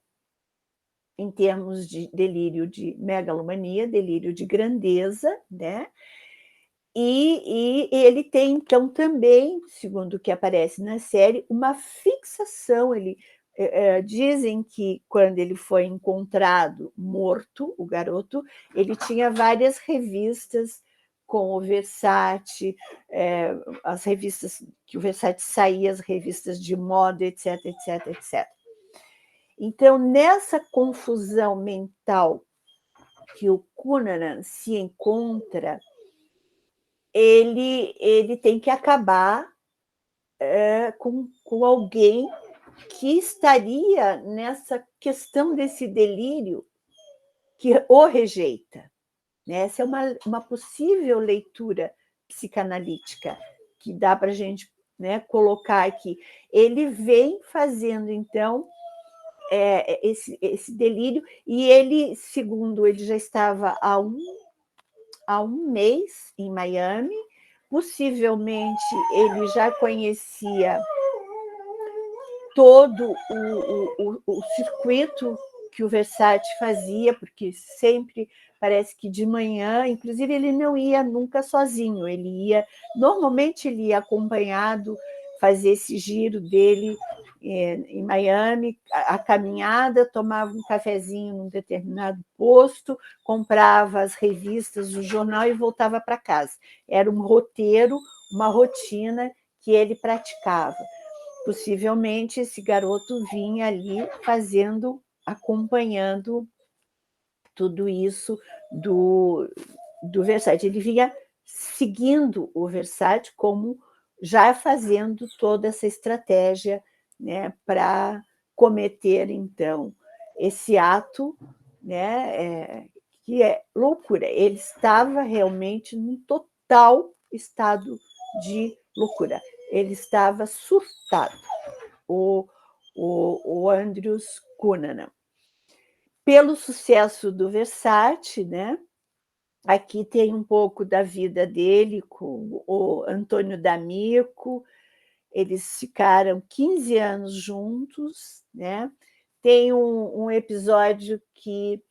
em termos de delírio de megalomania, delírio de grandeza, né? E ele tem, então, também, segundo o que aparece na série, uma fixação. Dizem que quando ele foi encontrado morto, o garoto, ele tinha várias revistas com o Versace, as revistas que o Versace saía, as revistas de moda, etc, etc, etc. Então, nessa confusão mental que o Cunanan se encontra, ele tem que acabar com alguém que estaria nessa questão desse delírio que o rejeita. Né? Essa é uma possível leitura psicanalítica que dá para a gente, né, colocar aqui. Ele vem fazendo, então, esse delírio, e ele, segundo ele, já estava há um mês em Miami, possivelmente ele já conhecia todo o circuito que o Versace fazia, porque sempre parece que de manhã, inclusive ele não ia nunca sozinho, normalmente ele ia acompanhado, fazer esse giro dele em Miami, a caminhada, tomava um cafezinho num determinado posto, comprava as revistas, o jornal e voltava para casa. Era um roteiro, uma rotina que ele praticava. Possivelmente esse garoto vinha ali acompanhando tudo isso do Versace. Ele vinha seguindo o Versace, como já fazendo toda essa estratégia, né, para cometer, então, esse ato, né, que é loucura. Ele estava realmente num total estado de loucura. Ele estava surtado, o Andrews Cunanan. Pelo sucesso do Versace, né? Aqui tem um pouco da vida dele com o Antônio D'Amico. Eles ficaram 15 anos juntos, né? Tem um episódio que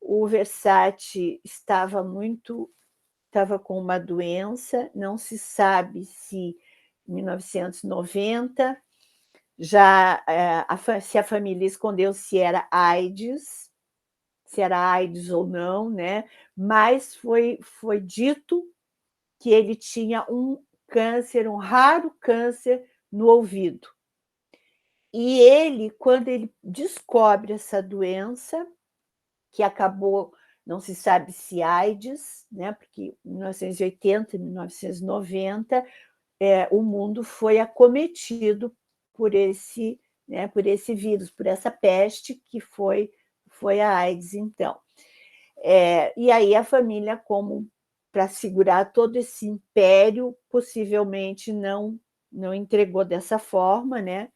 o Versace estava com uma doença, não se sabe se em 1990 já se a família escondeu se era AIDS ou não, né? Mas foi dito que ele tinha um câncer, um raro câncer no ouvido. E ele, quando ele descobre essa doença, que acabou, não se sabe se AIDS, né? Porque em 1980 e 1990 o mundo foi acometido por esse, né, por esse vírus, por essa peste que foi a AIDS, então. E aí a família, como para segurar todo esse império, possivelmente não entregou dessa forma, né?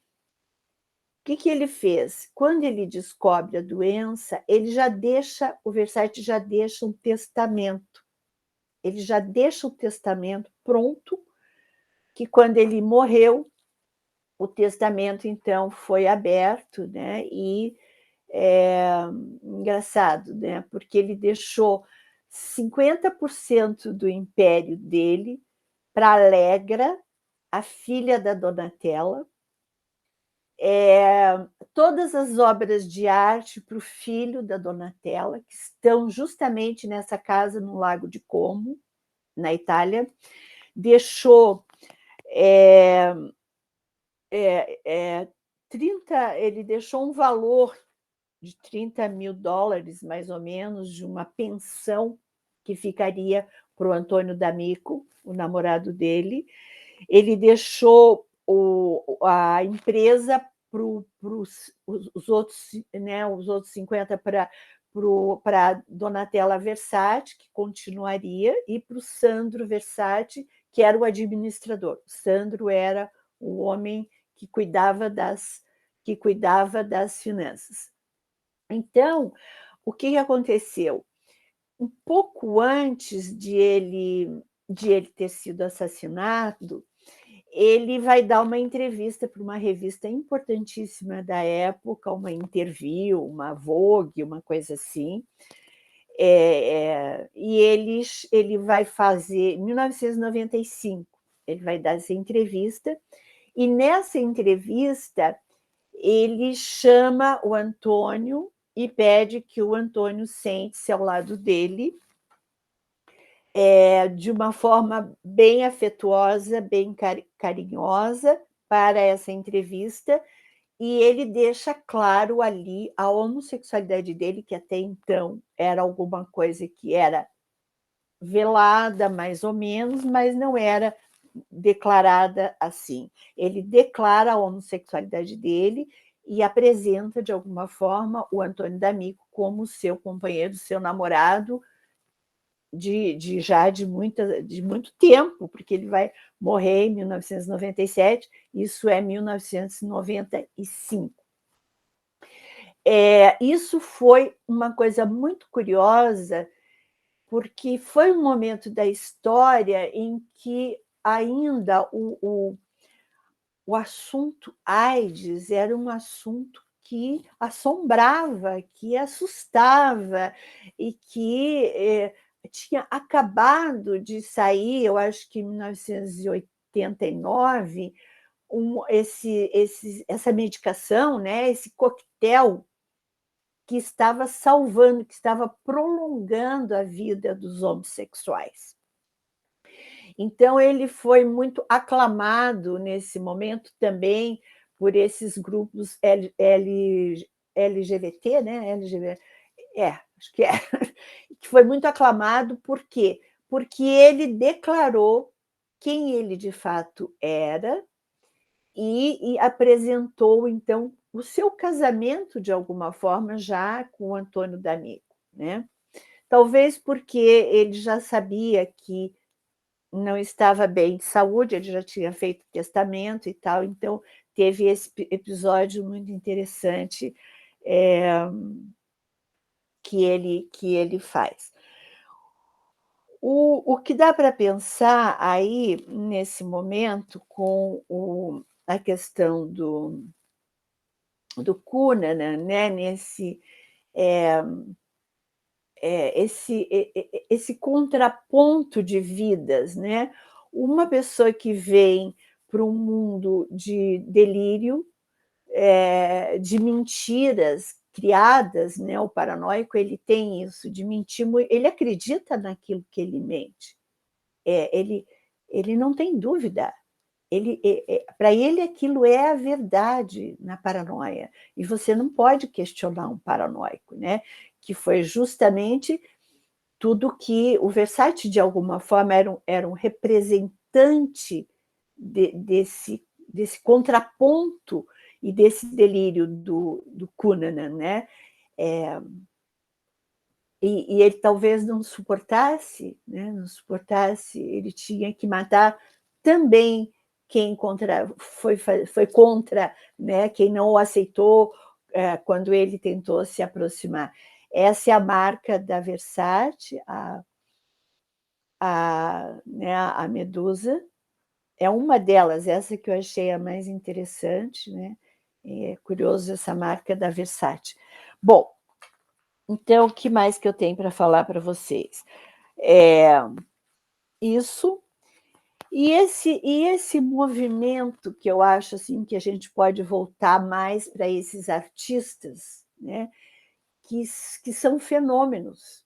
O que ele fez? Quando ele descobre a doença, o Versace já deixa um testamento. Ele já deixa o testamento pronto, que quando ele morreu, o testamento, então, foi aberto, né? E engraçado, né? Porque ele deixou 50% do império dele para Allegra, a filha da Donatella, todas as obras de arte para o filho da Donatella, que estão justamente nessa casa no Lago de Como, na Itália. Deixou 30, ele deixou um valor de $30.000, mais ou menos, de uma pensão que ficaria para o Antônio D'Amico, o namorado dele. Ele deixou a empresa para os outros, né, os outros 50 para a Donatella Versace, que continuaria, e para o Sandro Versace, que era o administrador. O Sandro era o homem que cuidava das que cuidava das finanças. Então, o que aconteceu? Um pouco antes de ele ter sido assassinado, ele vai dar uma entrevista para uma revista importantíssima da época, uma Interview, uma Vogue, uma coisa assim. E ele vai fazer, em 1995, ele vai dar essa entrevista, e nessa entrevista ele chama o Antônio e pede que o Antônio sente-se ao lado dele, de uma forma bem afetuosa, bem carinhosa para essa entrevista, e ele deixa claro ali a homossexualidade dele, que até então era alguma coisa que era velada, mais ou menos, mas não era declarada assim. Ele declara a homossexualidade dele e apresenta, de alguma forma, o Antônio D'Amico como seu companheiro, seu namorado, já de muito tempo, porque ele vai morrer em 1997, isso é 1995. Isso foi uma coisa muito curiosa, porque foi um momento da história em que ainda o assunto AIDS era um assunto que assombrava, que assustava, e que tinha acabado de sair, eu acho que em 1989, essa medicação, né, esse coquetel que estava salvando, que estava prolongando a vida dos homossexuais. Então, ele foi muito aclamado nesse momento também por esses grupos LGBT, né? LGBT, acho que é, que foi muito aclamado, por quê? Porque ele declarou quem ele de fato era e apresentou, então, o seu casamento, de alguma forma, já com o Antônio D'Amico, né? Talvez porque ele já sabia que não estava bem de saúde, ele já tinha feito testamento e tal, então teve esse episódio muito interessante que ele faz. O que dá para pensar aí, nesse momento, com a questão do Cunanan, né, esse contraponto de vidas, né? Uma pessoa que vem para um mundo de delírio, de mentiras criadas, né? O paranoico, ele tem isso, de mentir, ele acredita naquilo que ele mente. Ele não tem dúvida. Para ele, aquilo é a verdade na paranoia. E você não pode questionar um paranoico, né? Que foi justamente tudo que o Versace, de alguma forma, era um representante desse contraponto e desse delírio do Cunanan, né? E ele talvez não suportasse, né? Não suportasse, ele tinha que matar também quem foi contra, né? Quem não o aceitou quando ele tentou se aproximar. Essa é a marca da Versace, né, a Medusa. É uma delas, essa que eu achei a mais interessante, né? É curioso essa marca da Versace. Bom, então, o que mais que eu tenho para falar para vocês? Isso. E esse movimento que eu acho assim, que a gente pode voltar mais para esses artistas, né? Que são fenômenos,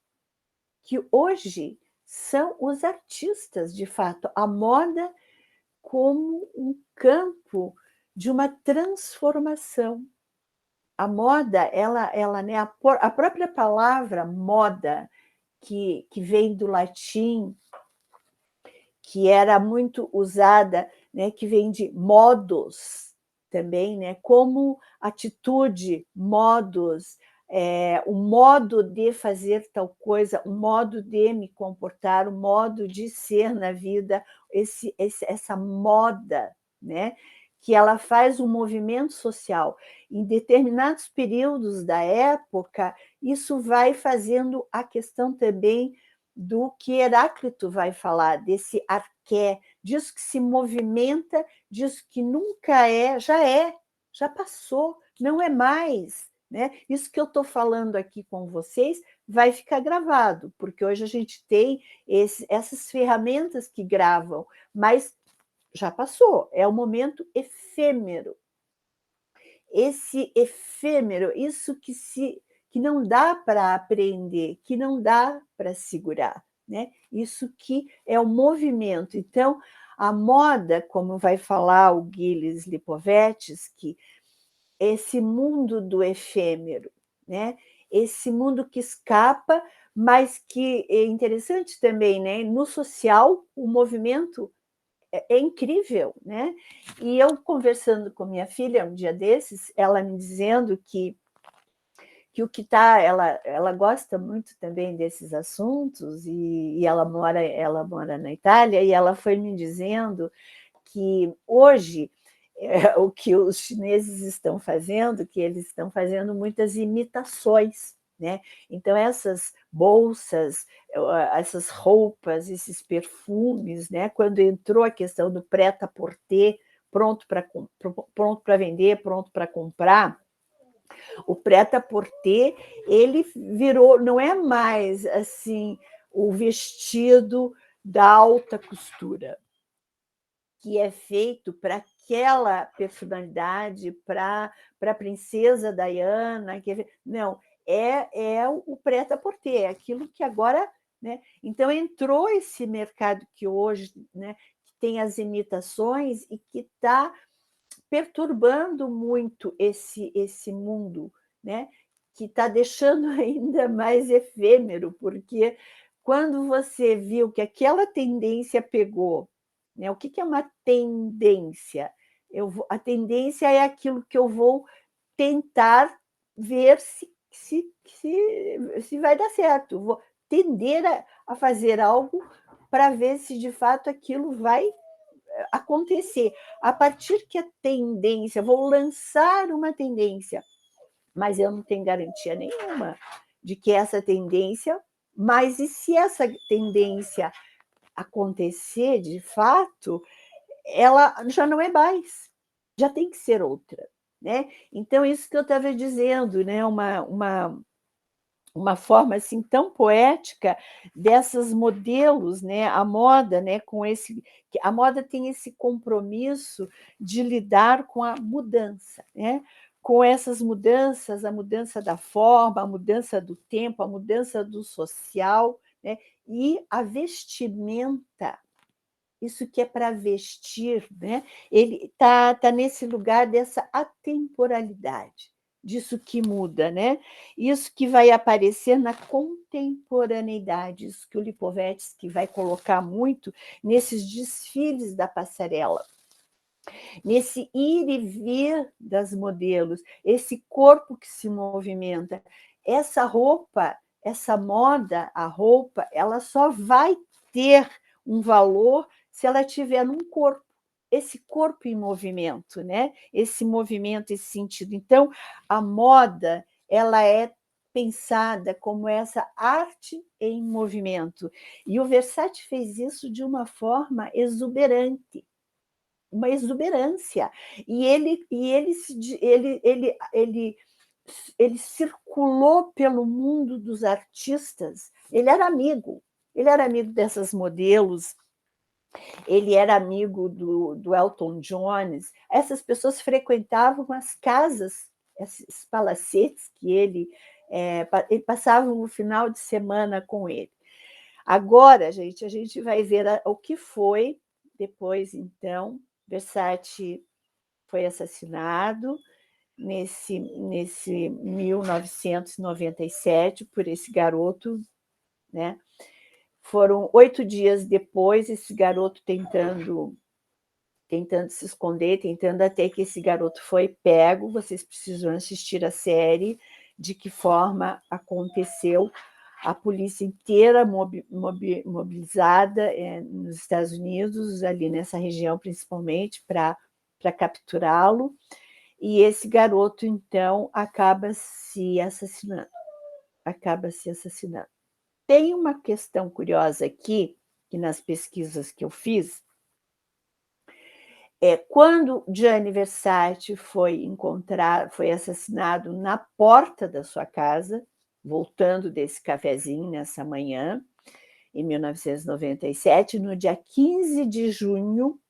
que hoje são os artistas, de fato. A moda como um campo de uma transformação. A moda, né, a própria palavra moda, que vem do latim, que era muito usada, né, que vem de modos também, né, como atitude, modos, o modo de fazer tal coisa, o modo de me comportar, o modo de ser na vida, essa moda, né, que ela faz um movimento social. Em determinados períodos da época, isso vai fazendo a questão também do que Heráclito vai falar, desse arqué, disso que se movimenta, disso que nunca já passou, não é mais. Né? Isso que eu estou falando aqui com vocês vai ficar gravado, porque hoje a gente tem essas ferramentas que gravam, mas já passou, é um momento efêmero. Esse efêmero, isso que não dá para aprender, que não dá para segurar, né? Isso que é o movimento. Então, a moda, como vai falar o Gilles Lipovetsky, esse mundo do efêmero, né? Esse mundo que escapa, mas que é interessante também, né? No social, o movimento é incrível, né? E eu conversando com minha filha um dia desses, ela me dizendo que o que está, ela gosta muito também desses assuntos e ela mora na Itália e ela foi me dizendo que hoje o que os chineses estão fazendo, que eles estão fazendo muitas imitações, né? Então essas bolsas, essas roupas, esses perfumes, né? Quando entrou a questão do prêt-à-porter, pronto para vender, pronto para comprar, o prêt-à-porter ele virou, não é mais assim o vestido da alta costura, que é feito para aquela personalidade, para a princesa Diana. Não, é o prêt-à-porter, é aquilo que agora. Né? Então, entrou esse mercado que hoje, né, que tem as imitações e que está perturbando muito esse mundo, né? Que está deixando ainda mais efêmero, porque quando você viu que aquela tendência pegou, né? O que é uma tendência? A tendência é aquilo que eu vou tentar ver se vai dar certo. Vou tender a fazer algo para ver se de fato aquilo vai acontecer. A partir que a tendência, vou lançar uma tendência, mas eu não tenho garantia nenhuma de que essa tendência, mas e se essa tendência acontecer de fato, ela já não é mais, já tem que ser outra. Né? Então, isso que eu estava dizendo, né? Uma forma assim tão poética desses modelos, né? A moda, né? A moda tem esse compromisso de lidar com a mudança, né? Com essas mudanças, a mudança da forma, a mudança do tempo, a mudança do social, né? E a vestimenta, isso que é para vestir, né? Ele tá nesse lugar dessa atemporalidade, disso que muda, né? Isso que vai aparecer na contemporaneidade, isso que o Lipovetsky vai colocar muito nesses desfiles da passarela, nesse ir e vir das modelos, esse corpo que se movimenta, essa roupa, essa moda, a roupa, ela só vai ter um valor se ela tiver num corpo, esse corpo em movimento, né? Esse movimento, esse sentido. Então, a moda, ela é pensada como essa arte em movimento. E o Versace fez isso de uma forma exuberante, uma exuberância. E ele circulou pelo mundo dos artistas. Ele era amigo dessas modelos, ele era amigo do Elton John. Essas pessoas frequentavam as casas, esses palacetes que ele passava o final de semana com ele. Agora, gente, a gente vai ver o que foi depois, então. Versace foi assassinado nesse 1997 por esse garoto, né? Foram 8 dias depois, esse garoto tentando se esconder, tentando até que esse garoto foi pego. Vocês precisam assistir a série, de que forma aconteceu. A polícia inteira mobilizada nos Estados Unidos, ali nessa região principalmente, para para capturá-lo, e esse garoto, então, acaba se assassinando. Tem uma questão curiosa aqui, que nas pesquisas que eu fiz, quando Gianni Versace foi assassinado na porta da sua casa, voltando desse cafezinho nessa manhã, em 1997, no dia 15 de junho,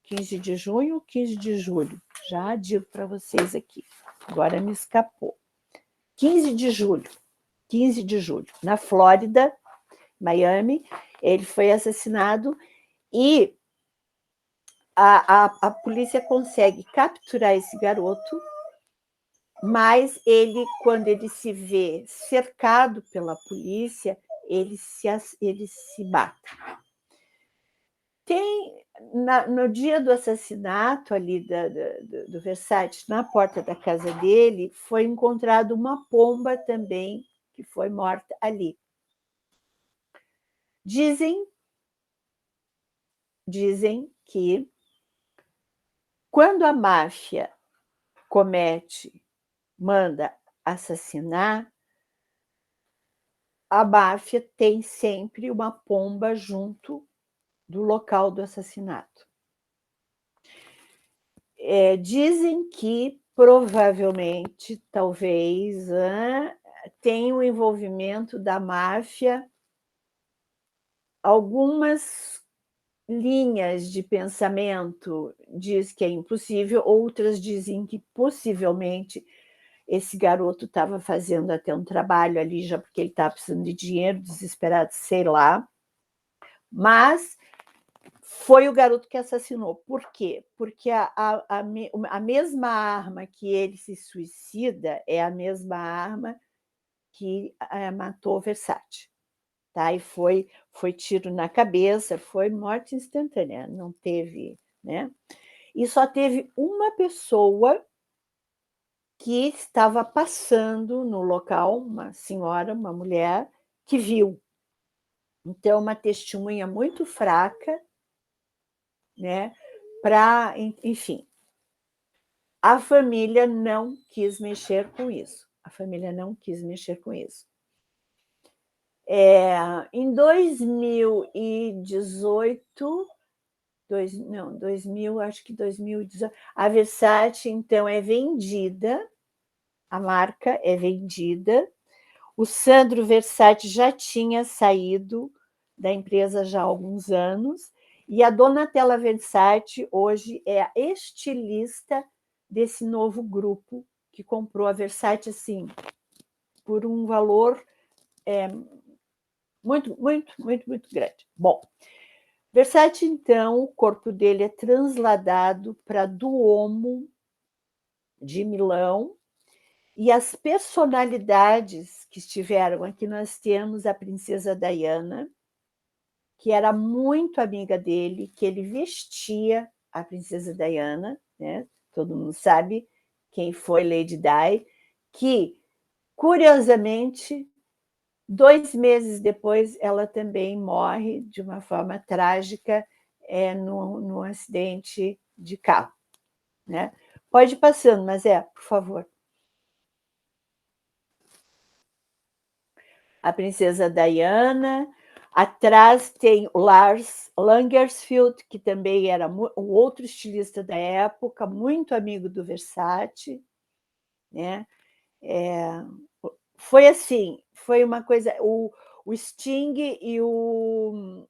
15 de junho, 15 de julho, já digo para vocês aqui, agora me escapou. 15 de julho, na Flórida, Miami, ele foi assassinado e a polícia consegue capturar esse garoto, mas quando ele se vê cercado pela polícia, ele se mata. No dia do assassinato ali do Versace, na porta da casa dele, foi encontrada uma pomba também, que foi morta ali. Dizem que quando a máfia manda assassinar, a máfia tem sempre uma pomba junto do local do assassinato. Dizem que provavelmente, talvez, tem o envolvimento da máfia, algumas linhas de pensamento diz que é impossível, outras dizem que possivelmente esse garoto estava fazendo até um trabalho ali, já porque ele estava precisando de dinheiro, desesperado, sei lá. Mas foi o garoto que assassinou. Por quê? Porque a mesma arma que ele se suicida é a mesma arma que matou o Versace. Tá? E foi tiro na cabeça, foi morte instantânea, não teve, né? E só teve uma pessoa que estava passando no local, uma senhora, uma mulher, que viu. Então, uma testemunha muito fraca, né? Enfim, a família não quis mexer com isso. Em 2018, 2000, acho que 2018, a Versace, então, é vendida, a marca é vendida. O Sandro Versace já tinha saído da empresa já há alguns anos, e a Donatella Versace hoje é a estilista desse novo grupo que comprou a Versace, assim, por um valor muito, muito, muito, muito grande. Bom, Versace, então, o corpo dele é transladado para Duomo de Milão, e as personalidades que estiveram aqui, nós temos a princesa Diana, que era muito amiga dele, que ele vestia a princesa Diana, né? Todo mundo sabe quem foi Lady Di, que, curiosamente, 2 meses depois, ela também morre de uma forma trágica num acidente de carro. Né? Pode ir passando, mas por favor. A princesa Diana, atrás tem o Lars Langersfield, que também era um outro estilista da época, muito amigo do Versace. Né? Foi assim, foi uma coisa... O Sting e o...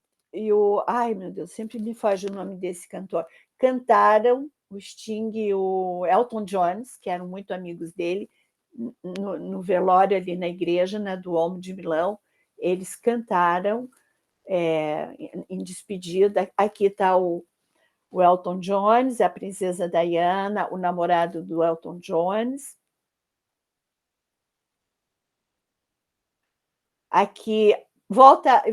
Ai, meu Deus, sempre me foge o nome desse cantor. Cantaram, o Sting e o Elton John, que eram muito amigos dele, no velório ali na igreja, na Duomo de Milão. Eles cantaram em despedida. Aqui está o Elton John, a princesa Diana, o namorado do Elton John. Aqui volta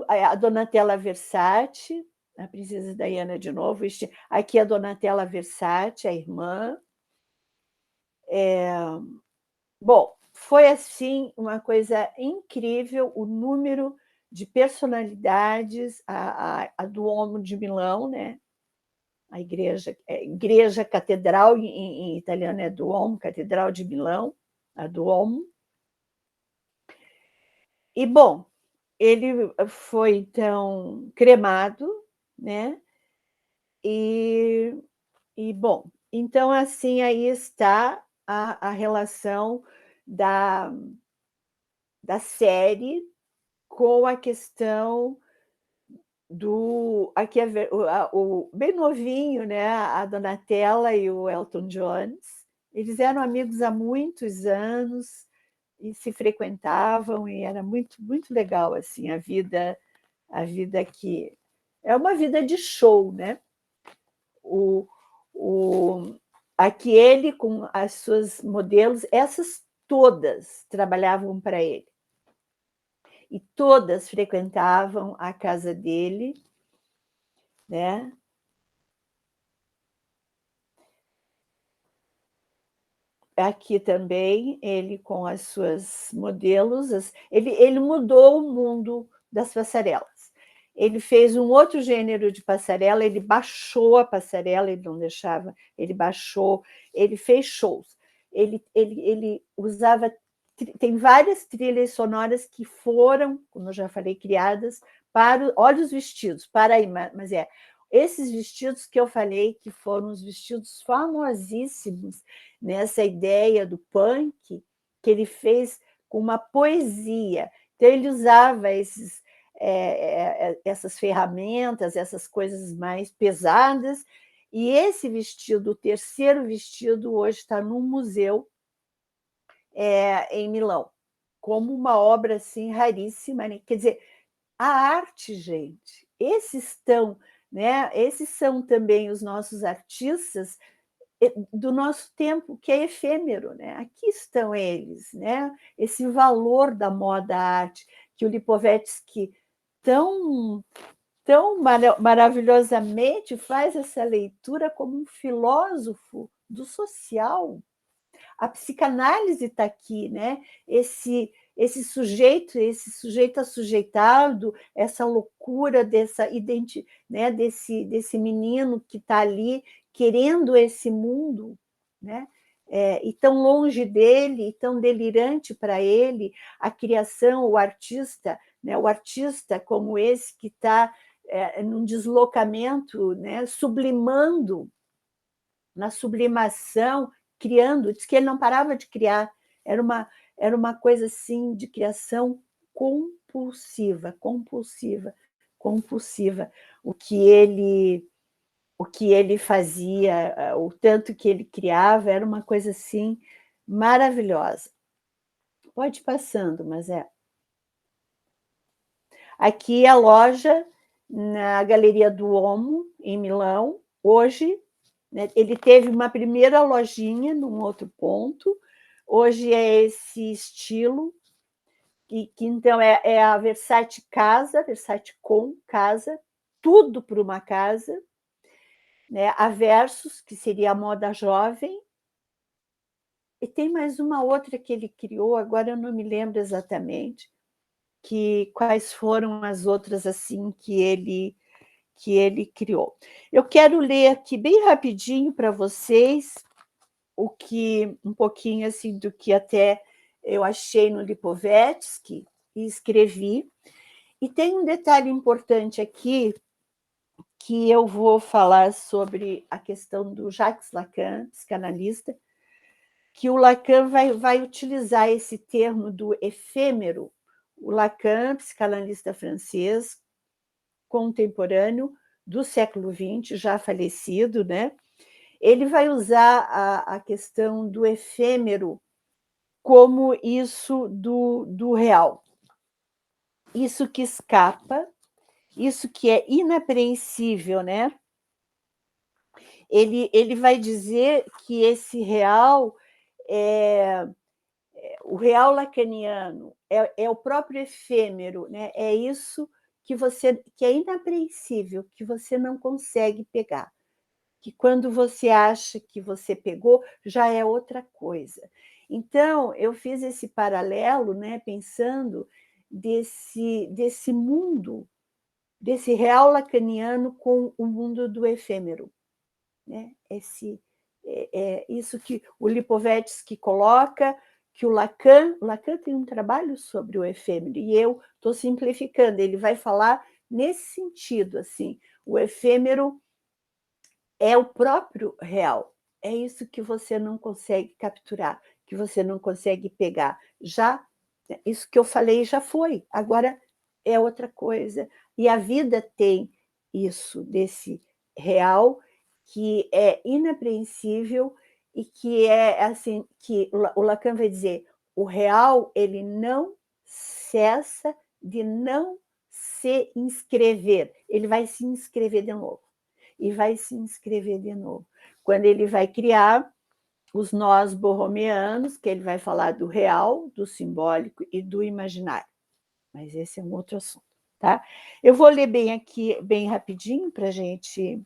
a Donatella Versace, a princesa Diana de novo. Aqui a Donatella Versace, a irmã. Bom, foi assim uma coisa incrível o número de personalidades, a Duomo de Milão, né? a igreja catedral, em italiano é Duomo, Catedral de Milão, a Duomo. E, bom, ele foi, então, cremado, né? Bom, então, assim, aí está a relação da série com a questão do... Aqui o bem novinho, né? A Donatella e o Elton Jones, eles eram amigos há muitos anos e se frequentavam, e era muito, muito legal, assim, a vida que... É uma vida de show, né? O, o, aqui ele, com as suas modelos, essas todas trabalhavam para ele. E todas frequentavam a casa dele, né? Aqui também, ele com as suas modelos, ele mudou o mundo das passarelas. Ele fez um outro gênero de passarela, ele baixou a passarela, ele não deixava, ele baixou, ele fez shows. Ele usava... Tem várias trilhas sonoras que foram, como eu já falei, criadas para... Olha os vestidos, para aí, mas esses vestidos que eu falei, que foram os vestidos famosíssimos nessa ideia do punk, que ele fez com uma poesia. Então, ele usava essas ferramentas, essas coisas mais pesadas, e esse vestido, o terceiro vestido, hoje está num museu em Milão, como uma obra assim, raríssima. Né? Quer dizer, a arte, gente, esses são também os nossos artistas do nosso tempo, que é efêmero, né? Aqui estão eles, né? Esse valor da moda arte, que o Lipovetsky tão, tão maravilhosamente faz essa leitura como um filósofo do social. A psicanálise está aqui, né? Esse sujeito assujeitado, essa loucura né? desse menino que está ali querendo esse mundo, né? E tão longe dele, e tão delirante para ele, a criação, o artista, né? O artista como esse que está num deslocamento, né? Sublimando, na sublimação, criando. Diz que ele não parava de criar, era uma coisa assim de criação compulsiva, compulsiva, compulsiva. O que ele fazia, o tanto que ele criava, era uma coisa assim maravilhosa. Pode ir passando, mas Aqui a loja, na Galeria Duomo, em Milão, hoje, né, ele teve uma primeira lojinha num outro ponto, hoje é esse estilo, que então é a Versace Casa, Versace com casa, tudo para uma casa, né? A Versus, que seria a moda jovem, e tem mais uma outra que ele criou, agora eu não me lembro exatamente, quais foram as outras assim que ele criou. Eu quero ler aqui bem rapidinho para vocês um pouquinho assim do que até eu achei no Lipovetsky e escrevi. E tem um detalhe importante aqui que eu vou falar sobre a questão do Jacques Lacan, psicanalista, que o Lacan vai utilizar esse termo do efêmero. O Lacan, psicanalista francês, contemporâneo do século XX, já falecido, né? Ele vai usar a questão do efêmero como isso do real. Isso que escapa, isso que é inapreensível, né? Ele vai dizer que esse real o real lacaniano é o próprio efêmero, né? É isso que é inapreensível, que você não consegue pegar. Que quando você acha que você pegou, já é outra coisa. Então, eu fiz esse paralelo, né, pensando desse mundo, desse real lacaniano com o mundo do efêmero. né? Isso que o Lipovetsky coloca, que o Lacan tem um trabalho sobre o efêmero, e eu estou simplificando, ele vai falar nesse sentido, assim, o efêmero é o próprio real, é isso que você não consegue capturar, que você não consegue pegar. Já, isso que eu falei já foi, agora é outra coisa. E a vida tem isso, desse real, que é inapreensível e que é assim, que o Lacan vai dizer, o real, ele não cessa de não se inscrever, ele vai se inscrever de novo e vai se inscrever de novo. Quando ele vai criar os nós borromeanos, que ele vai falar do real, do simbólico e do imaginário. Mas esse é um outro assunto, tá? Eu vou ler bem aqui, bem rapidinho, para a gente...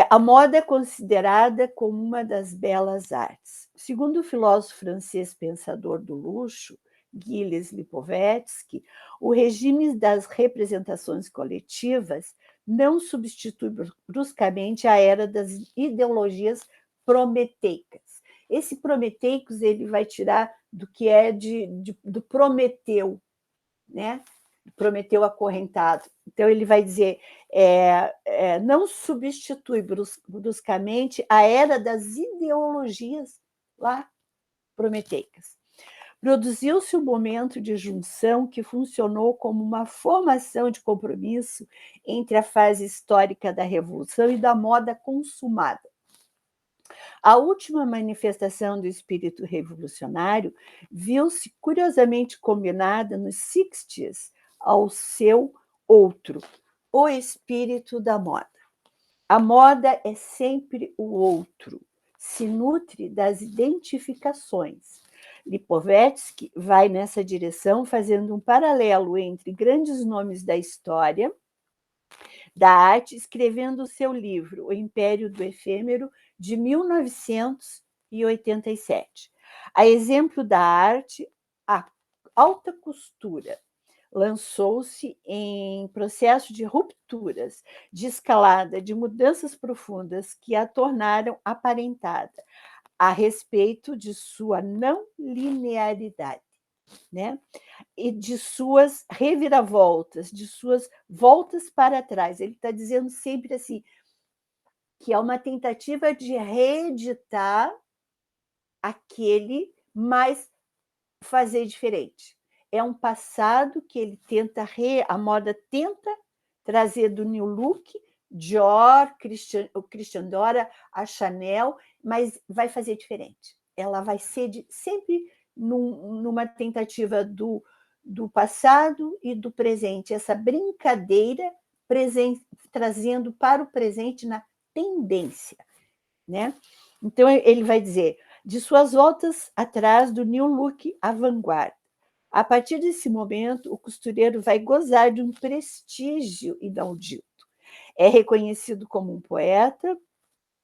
A moda é considerada como uma das belas artes. Segundo o filósofo francês pensador do luxo, Gilles Lipovetsky, o regime das representações coletivas não substitui bruscamente a era das ideologias prometeicas. Esse prometeicos ele vai tirar do que é do Prometeu, né? Prometeu acorrentado. Então, ele vai dizer, não substitui bruscamente a era das ideologias lá prometeicas. Produziu-se um momento de junção que funcionou como uma formação de compromisso entre a fase histórica da Revolução e da moda consumada. A última manifestação do espírito revolucionário viu-se curiosamente combinada nos 60s ao seu outro, o espírito da moda. A moda é sempre o outro, se nutre das identificações. Lipovetsky vai nessa direção, fazendo um paralelo entre grandes nomes da história da arte, escrevendo o seu livro, O Império do Efêmero, de 1987. A exemplo da arte, a alta costura lançou-se em processo de rupturas, de escalada, de mudanças profundas que a tornaram aparentada a respeito de sua não linearidade, né? E de suas reviravoltas, de suas voltas para trás. Ele está dizendo sempre assim, que é uma tentativa de reeditar aquele, mas fazer diferente. É um passado que ele tenta, a moda tenta trazer do New Look, Dior, o Christian Dior, a Chanel, mas vai fazer diferente. Ela vai ser sempre numa tentativa do passado e do presente, essa brincadeira trazendo para o presente na tendência, né? Então, ele vai dizer, de suas voltas atrás do New Look à vanguarda. A partir desse momento, o costureiro vai gozar de um prestígio inaudito. É reconhecido como um poeta,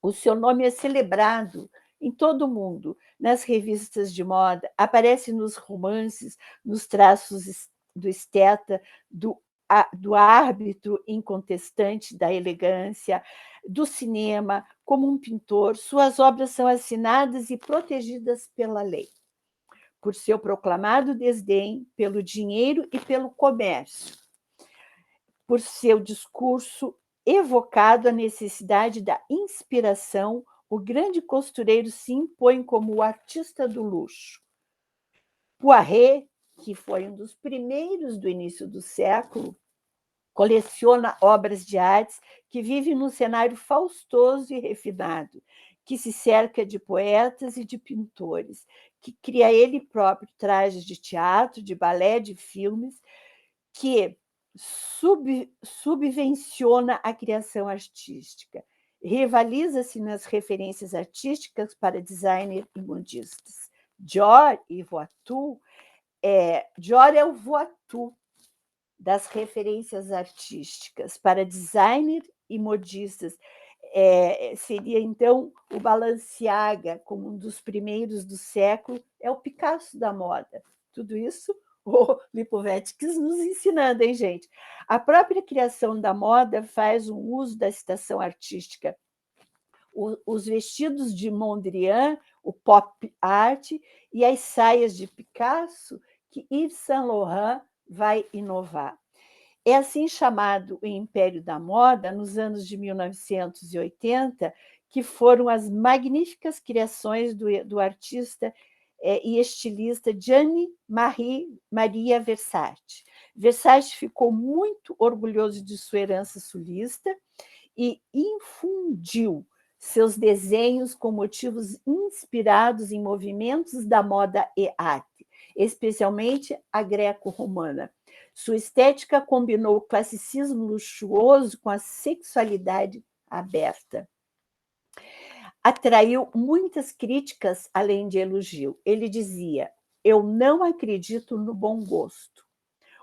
o seu nome é celebrado em todo o mundo, nas revistas de moda, aparece nos romances, nos traços do esteta, do árbitro incontestante da elegância, do cinema, como um pintor. Suas obras são assinadas e protegidas pela lei, por seu proclamado desdém pelo dinheiro e pelo comércio, por seu discurso evocado a necessidade da inspiração. O grande costureiro se impõe como o artista do luxo. Poiret, que foi um dos primeiros do início do século, coleciona obras de artes, que vive num cenário faustoso e refinado, que se cerca de poetas e de pintores, que cria ele próprio trajes de teatro, de balé, de filmes, que subvenciona a criação artística, rivaliza-se nas referências artísticas para designer e modistas. Dior e Voiture, Dior é o Voiture das referências artísticas para designer e modistas. Seria, então, o Balenciaga, como um dos primeiros do século, é o Picasso da moda. Tudo isso O Lipovetsky nos ensinando, hein, gente? A própria criação da moda faz um uso da citação artística. Os vestidos de Mondrian, o pop art e as saias de Picasso, que Yves Saint Laurent vai inovar. É assim chamado o Império da Moda, nos anos de 1980, que foram as magníficas criações do artista e estilista Gianni Maria Versace. Versace ficou muito orgulhoso de sua herança sulista e infundiu seus desenhos com motivos inspirados em movimentos da moda e arte, especialmente a greco-romana. Sua estética combinou o classicismo luxuoso com a sexualidade aberta. Atraiu muitas críticas, além de elogio. Ele dizia: eu não acredito no bom gosto.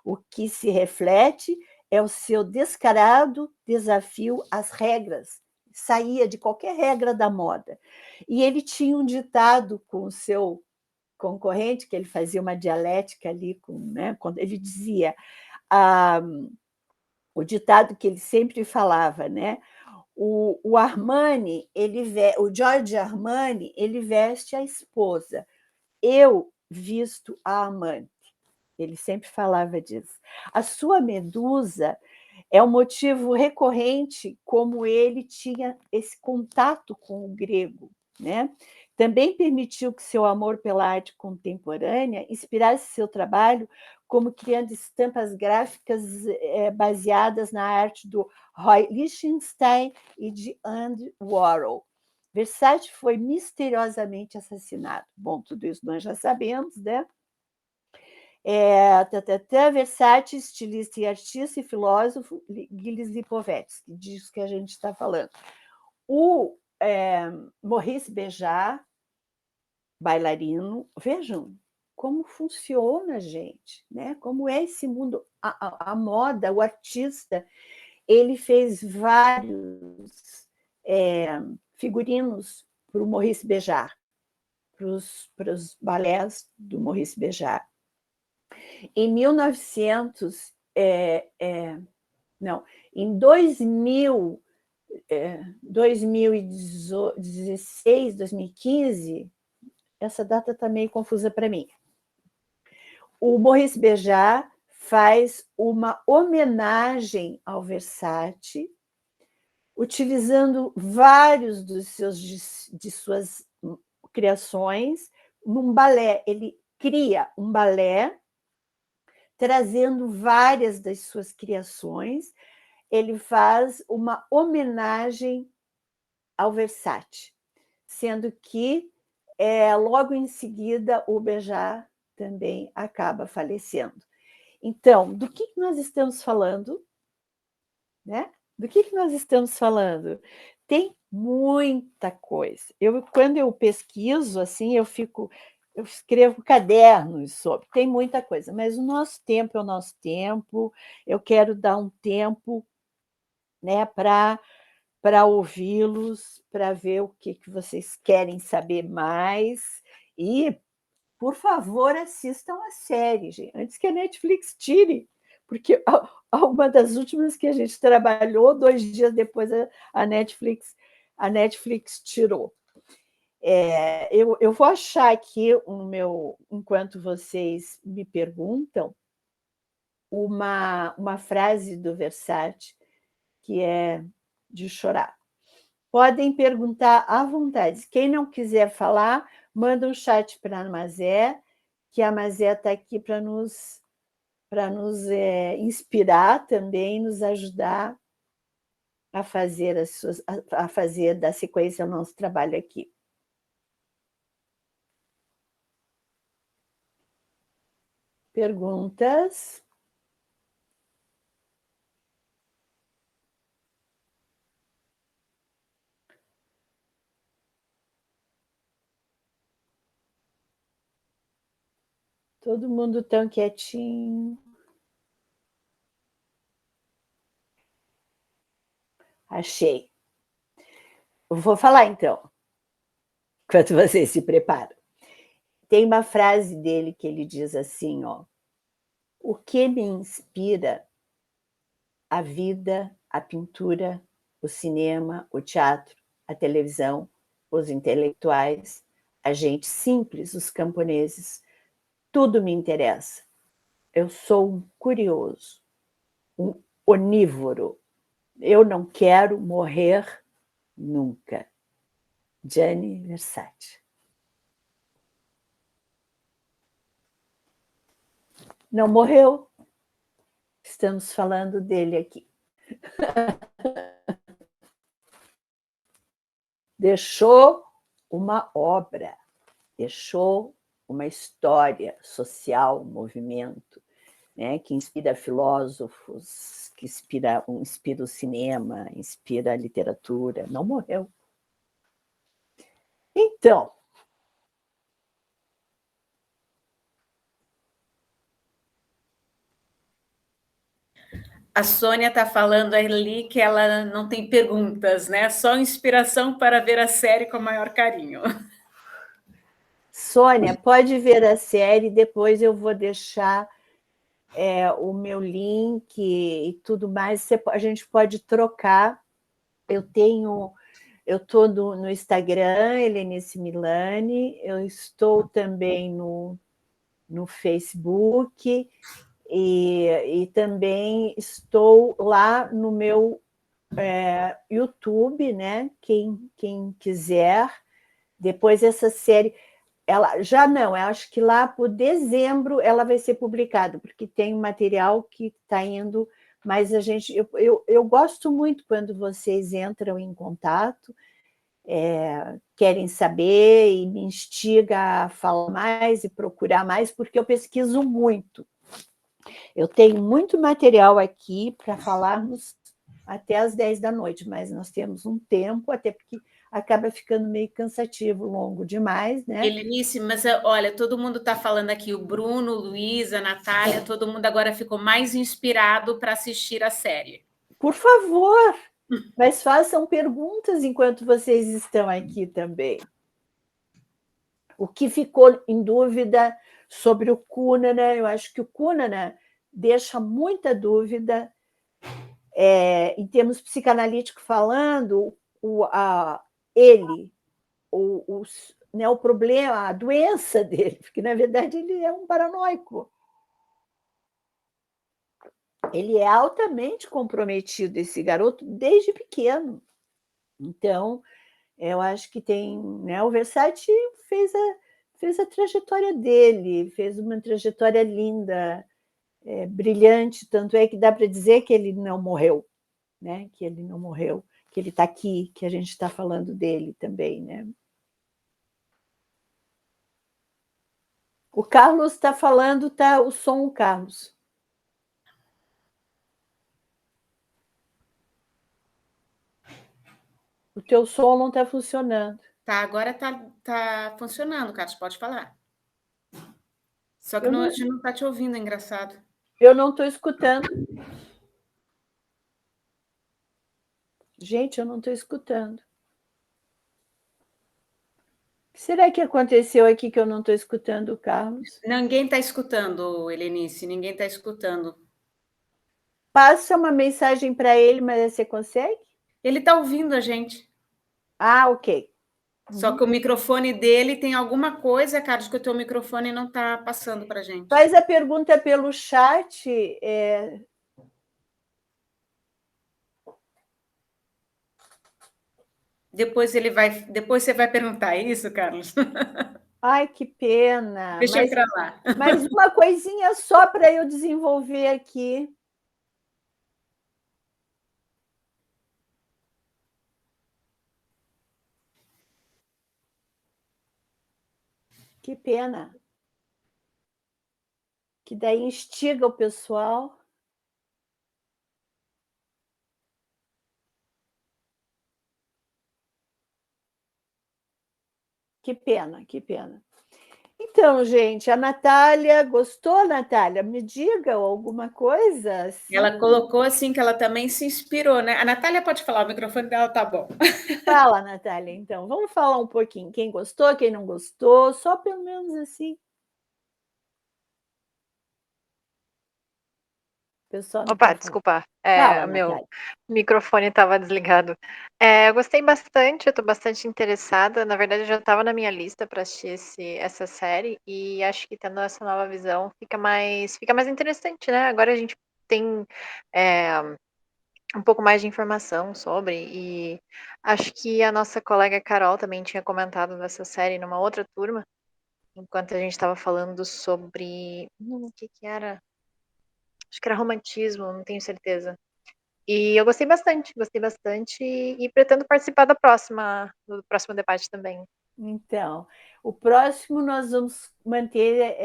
O que se reflete é o seu descarado desafio às regras. Saía de qualquer regra da moda. E ele tinha um ditado com o seu concorrente, que ele fazia uma dialética ali, quando ele dizia o ditado que ele sempre falava, né? O Armani, o Giorgio Armani, ele veste a esposa. Eu visto a amante. Ele sempre falava disso. A sua medusa é um motivo recorrente, como ele tinha esse contato com o grego, né? Também permitiu que seu amor pela arte contemporânea inspirasse seu trabalho, como criando estampas gráficas baseadas na arte do Roy Lichtenstein e de Andy Warhol. Versace foi misteriosamente assassinado. Bom, tudo isso nós já sabemos, né? Versace, estilista e artista e filósofo, Gilles Lipovetsky, disso que a gente está falando. O Maurice Béjart, bailarino, vejam como funciona, gente, né? Como é esse mundo, a moda, o artista, ele fez vários figurinos para o Maurice Béjart, para os balés do Maurice Béjart. Em 1900, não, em 2016, 2015, essa data está meio confusa para mim. O Maurice Béjart faz uma homenagem ao Versace, utilizando vários de suas criações num balé. Ele cria um balé trazendo várias das suas criações. Ele faz uma homenagem ao Versace, sendo que logo em seguida o Béjart também acaba falecendo. Então, do que nós estamos falando? Né? Do que nós estamos falando? Tem muita coisa. Quando eu pesquiso, assim, eu escrevo cadernos sobre, tem muita coisa, mas o nosso tempo é o nosso tempo, eu quero dar um tempo, né, para ouvi-los, para ver o que vocês querem saber mais, e, por favor, assistam a série, gente, antes que a Netflix tire, porque uma das últimas que a gente trabalhou, 2 dias depois a Netflix tirou. Eu vou achar aqui enquanto vocês me perguntam, uma frase do Versace que é de chorar. Podem perguntar à vontade. Quem não quiser falar, manda um chat para a Mazé, que a Mazé está aqui para nos inspirar também, nos ajudar a fazer da sequência o nosso trabalho aqui. Perguntas? Todo mundo tão quietinho. Achei. Vou falar, então, enquanto vocês se preparam. Tem uma frase dele que ele diz assim, ó: O que me inspira? A vida, a pintura, o cinema, o teatro, a televisão, os intelectuais, a gente simples, os camponeses, tudo me interessa. Eu sou um curioso, um onívoro. Eu não quero morrer nunca. Gianni Versace. Não morreu. Estamos falando dele aqui. Deixou uma obra, deixou uma história social, um movimento, né, que inspira filósofos, que inspira o cinema, inspira a literatura. Não morreu. Então, a Sônia está falando ali que ela não tem perguntas, né? Só inspiração para ver a série com maior carinho. Sônia, pode ver a série, depois eu vou deixar o meu link e tudo mais. A gente pode trocar. Eu estou no Instagram, Helenice Milani, eu estou também no Facebook e também estou lá no meu YouTube, né? Quem quiser. Depois essa série, ela já não, eu acho que lá por dezembro ela vai ser publicada, porque tem um material que está indo, mas eu gosto muito quando vocês entram em contato, querem saber e me instiga a falar mais e procurar mais, porque eu pesquiso muito. Eu tenho muito material aqui para falarmos até às 10 da noite, mas nós temos um tempo, até porque acaba ficando meio cansativo, longo demais, né? Helenice, mas olha, todo mundo está falando aqui, o Bruno, o Luiz, a Natália, todo mundo agora ficou mais inspirado para assistir a série. Por favor, mas façam perguntas enquanto vocês estão aqui também. O que ficou em dúvida sobre o Cunana? Eu acho que o Cunana deixa muita dúvida. Em termos psicanalíticos falando, ele, né, o problema, a doença dele, porque na verdade ele é um paranoico. Ele é altamente comprometido, esse garoto, desde pequeno. Então, eu acho que tem, né, o Versace fez a trajetória dele, fez uma trajetória linda, brilhante, tanto é que dá para dizer que ele não morreu, né? Que ele não morreu, que ele está aqui, que a gente está falando dele também, né? O Carlos está falando, tá o som, Carlos. O teu som não está funcionando. Tá, agora tá funcionando, Carlos, pode falar. Só que Eu não, não, a gente não está te ouvindo, é engraçado. eu não estou escutando. Gente, eu não estou escutando. O que será que aconteceu aqui que eu não estou escutando o Carlos? Ninguém está escutando, Helenice, ninguém está escutando. Passa uma mensagem para ele, mas você consegue? Ele está ouvindo a gente. Ah, ok. Só que o microfone dele tem alguma coisa, Carlos, que o teu microfone não está passando para a gente. Faz a pergunta pelo chat. Depois você vai perguntar isso, Carlos? Ai, que pena. Deixa para lá. Mas uma coisinha só para eu desenvolver aqui. Que pena. Que daí instiga o pessoal. Que pena, que pena. Então, gente, a Natália, gostou, Natália? Me diga alguma coisa assim. Ela colocou assim que ela também se inspirou, né? A Natália pode falar, o microfone dela tá bom. Fala, Natália, então. Vamos falar um pouquinho. Quem gostou, quem não gostou, só pelo menos assim. pessoal não Opa, está falando. desculpa, Fala, o meu Natália. microfone estava desligado. Eu gostei bastante, eu estou bastante interessada. Na verdade, já estava na minha lista para assistir essa série e acho que tendo essa nova visão fica mais interessante, né? Agora a gente tem é, um pouco mais de informação sobre e acho que a nossa colega Carol também tinha comentado dessa série numa outra turma, enquanto a gente estava falando sobre o que que era? Acho que era romantismo, não tenho certeza. E eu gostei bastante e pretendo participar do próximo debate também. Então, o próximo nós vamos manter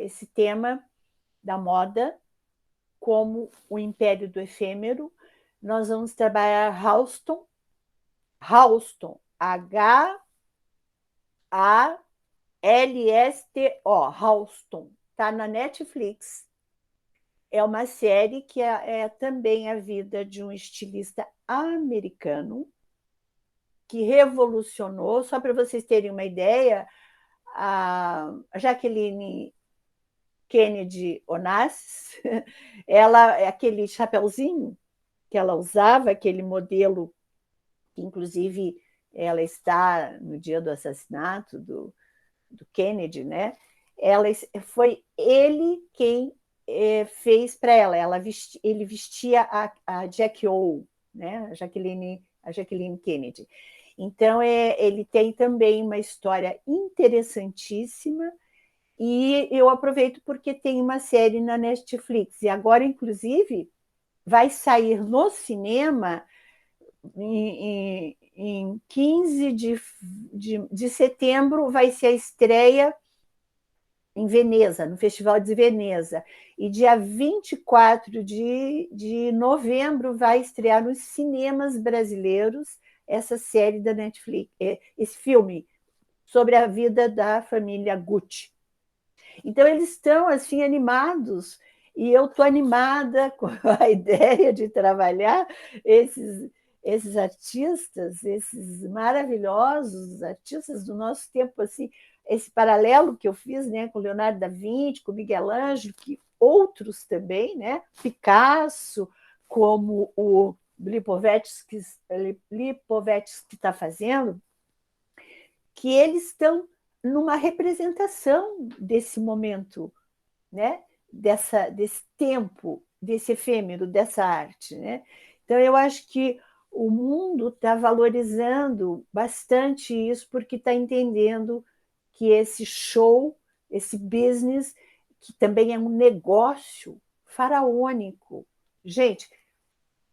esse tema da moda como o império do efêmero. Nós vamos trabalhar Halston, Halston, Halston, está na Netflix. É uma série que é também a vida de um estilista americano que revolucionou. Só para vocês terem uma ideia, a Jacqueline Kennedy Onassis, ela é aquele chapeuzinho que ela usava, aquele modelo que inclusive ela está no dia do assassinato do Kennedy, né? Foi ele quem fez para ela ele vestia a Jack O, né? A Jacqueline Kennedy. Então, ele tem também uma história interessantíssima e eu aproveito porque tem uma série na Netflix. E agora, inclusive, vai sair no cinema em 15 de setembro, vai ser a estreia em Veneza, no Festival de Veneza. E dia 24 de novembro vai estrear nos cinemas brasileiros essa série da Netflix, esse filme sobre a vida da família Gucci. Então, eles estão assim animados e eu estou animada com a ideia de trabalhar esses artistas, esses maravilhosos artistas do nosso tempo, assim, esse paralelo que eu fiz, né, com Leonardo da Vinci, com Miguel Ângelo, que outros também, né, Picasso, como o Lipovetsky está fazendo, que eles estão numa representação desse momento, né? Desse tempo, desse efêmero, dessa arte. Né? Então, eu acho que o mundo está valorizando bastante isso, porque está entendendo que esse show, esse business, que também é um negócio faraônico. Gente,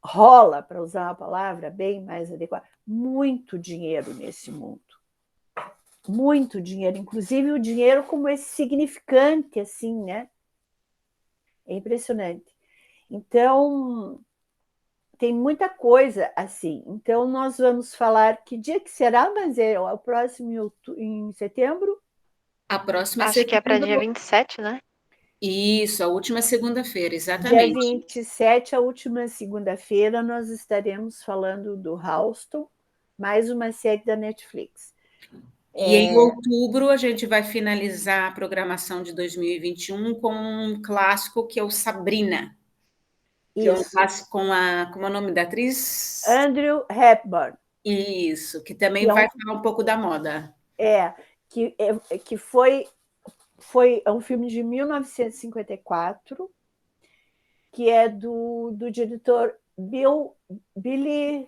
rola, para usar uma palavra bem mais adequada, muito dinheiro nesse mundo. Muito dinheiro, inclusive o dinheiro como esse significante, assim, né? É impressionante. Então, tem muita coisa assim. Então, nós vamos falar que dia que será, mas é o próximo em setembro? A próxima é Acho que é para dia setembro. 27, né? Isso, a última segunda-feira, Dia exatamente. 27, a última segunda-feira, nós estaremos falando do Halston, mais uma série da Netflix. E em outubro a gente vai finalizar a programação de 2021 com um clássico que é o Sabrina, que é um Isso. clássico como é o nome da atriz? Andrew Hepburn. Isso, que também Que é vai falar um pouco da moda. que foi um filme de 1954, que é do diretor Billy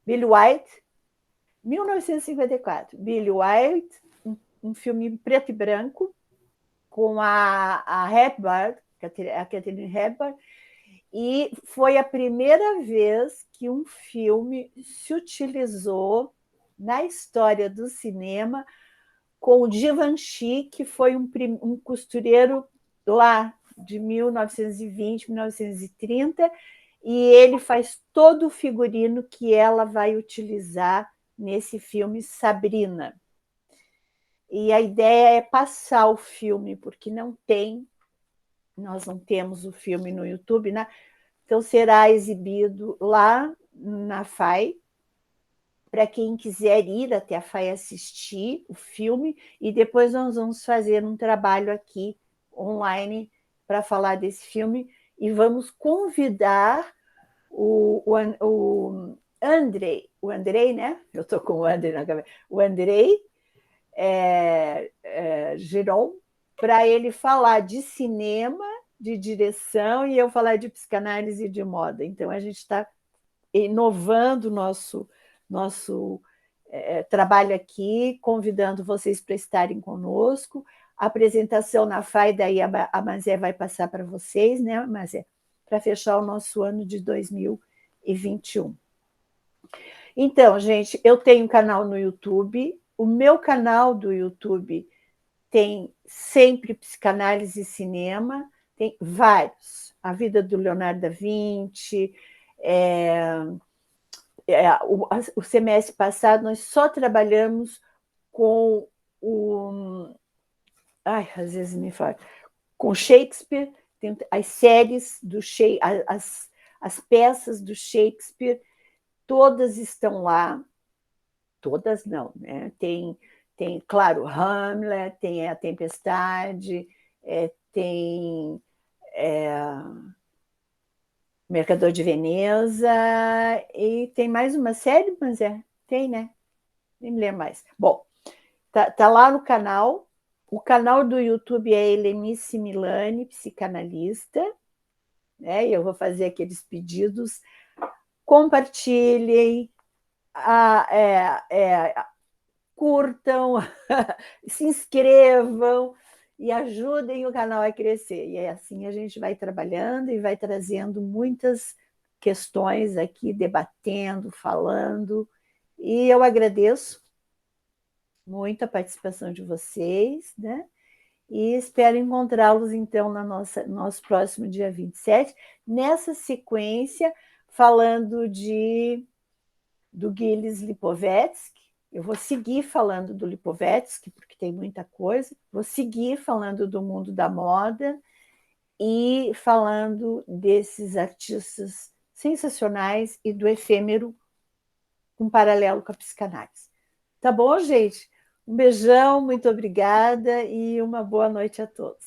White, 1954. Billy White, um filme em preto e branco, com a Hepburn, a Catherine Hepburn, e foi a primeira vez que um filme se utilizou na história do cinema com o Givenchy, que foi um costureiro lá de 1920, 1930, e ele faz todo o figurino que ela vai utilizar nesse filme Sabrina. E a ideia é passar o filme, porque nós não temos o filme no YouTube, né? Então será exibido lá na FAI, para quem quiser ir até a FAI assistir o filme, e depois nós vamos fazer um trabalho aqui online para falar desse filme, e vamos convidar o Andrei, né? Eu estou com o Andrei na cabeça. O Andrei Giron, para ele falar de cinema, de direção, e eu falar de psicanálise e de moda. Então, a gente está inovando o nosso trabalho aqui, convidando vocês para estarem conosco. A apresentação na FAI, daí a Mazé vai passar para vocês, né, Mazé? Para fechar o nosso ano de 2021. Então, gente, eu tenho um canal no YouTube. O meu canal do YouTube tem sempre psicanálise e cinema, tem vários. A vida do Leonardo da Vinci. O semestre passado nós só trabalhamos com às vezes me fala, com Shakespeare, tem as séries do Shakespeare, as peças do Shakespeare, todas estão lá, todas não, né? Tem, claro, Hamlet, tem A Tempestade, tem Mercador de Veneza, e tem mais uma série, mas tem, né? Nem me lembro mais. Bom, tá lá no canal. O canal do YouTube é Helenice Milani, psicanalista, né? E eu vou fazer aqueles pedidos. Compartilhem, curtam, se inscrevam e ajudem o canal a crescer. E assim a gente vai trabalhando e vai trazendo muitas questões aqui, debatendo, falando. E eu agradeço muito a participação de vocês, né? E espero encontrá-los, então, nosso próximo dia 27, nessa sequência, falando do Gilles Lipovetsky. Eu vou seguir falando do Lipovetsky, porque tem muita coisa, vou seguir falando do mundo da moda e falando desses artistas sensacionais e do efêmero com paralelo com a psicanálise. Tá bom, gente? Um beijão, muito obrigada e uma boa noite a todos.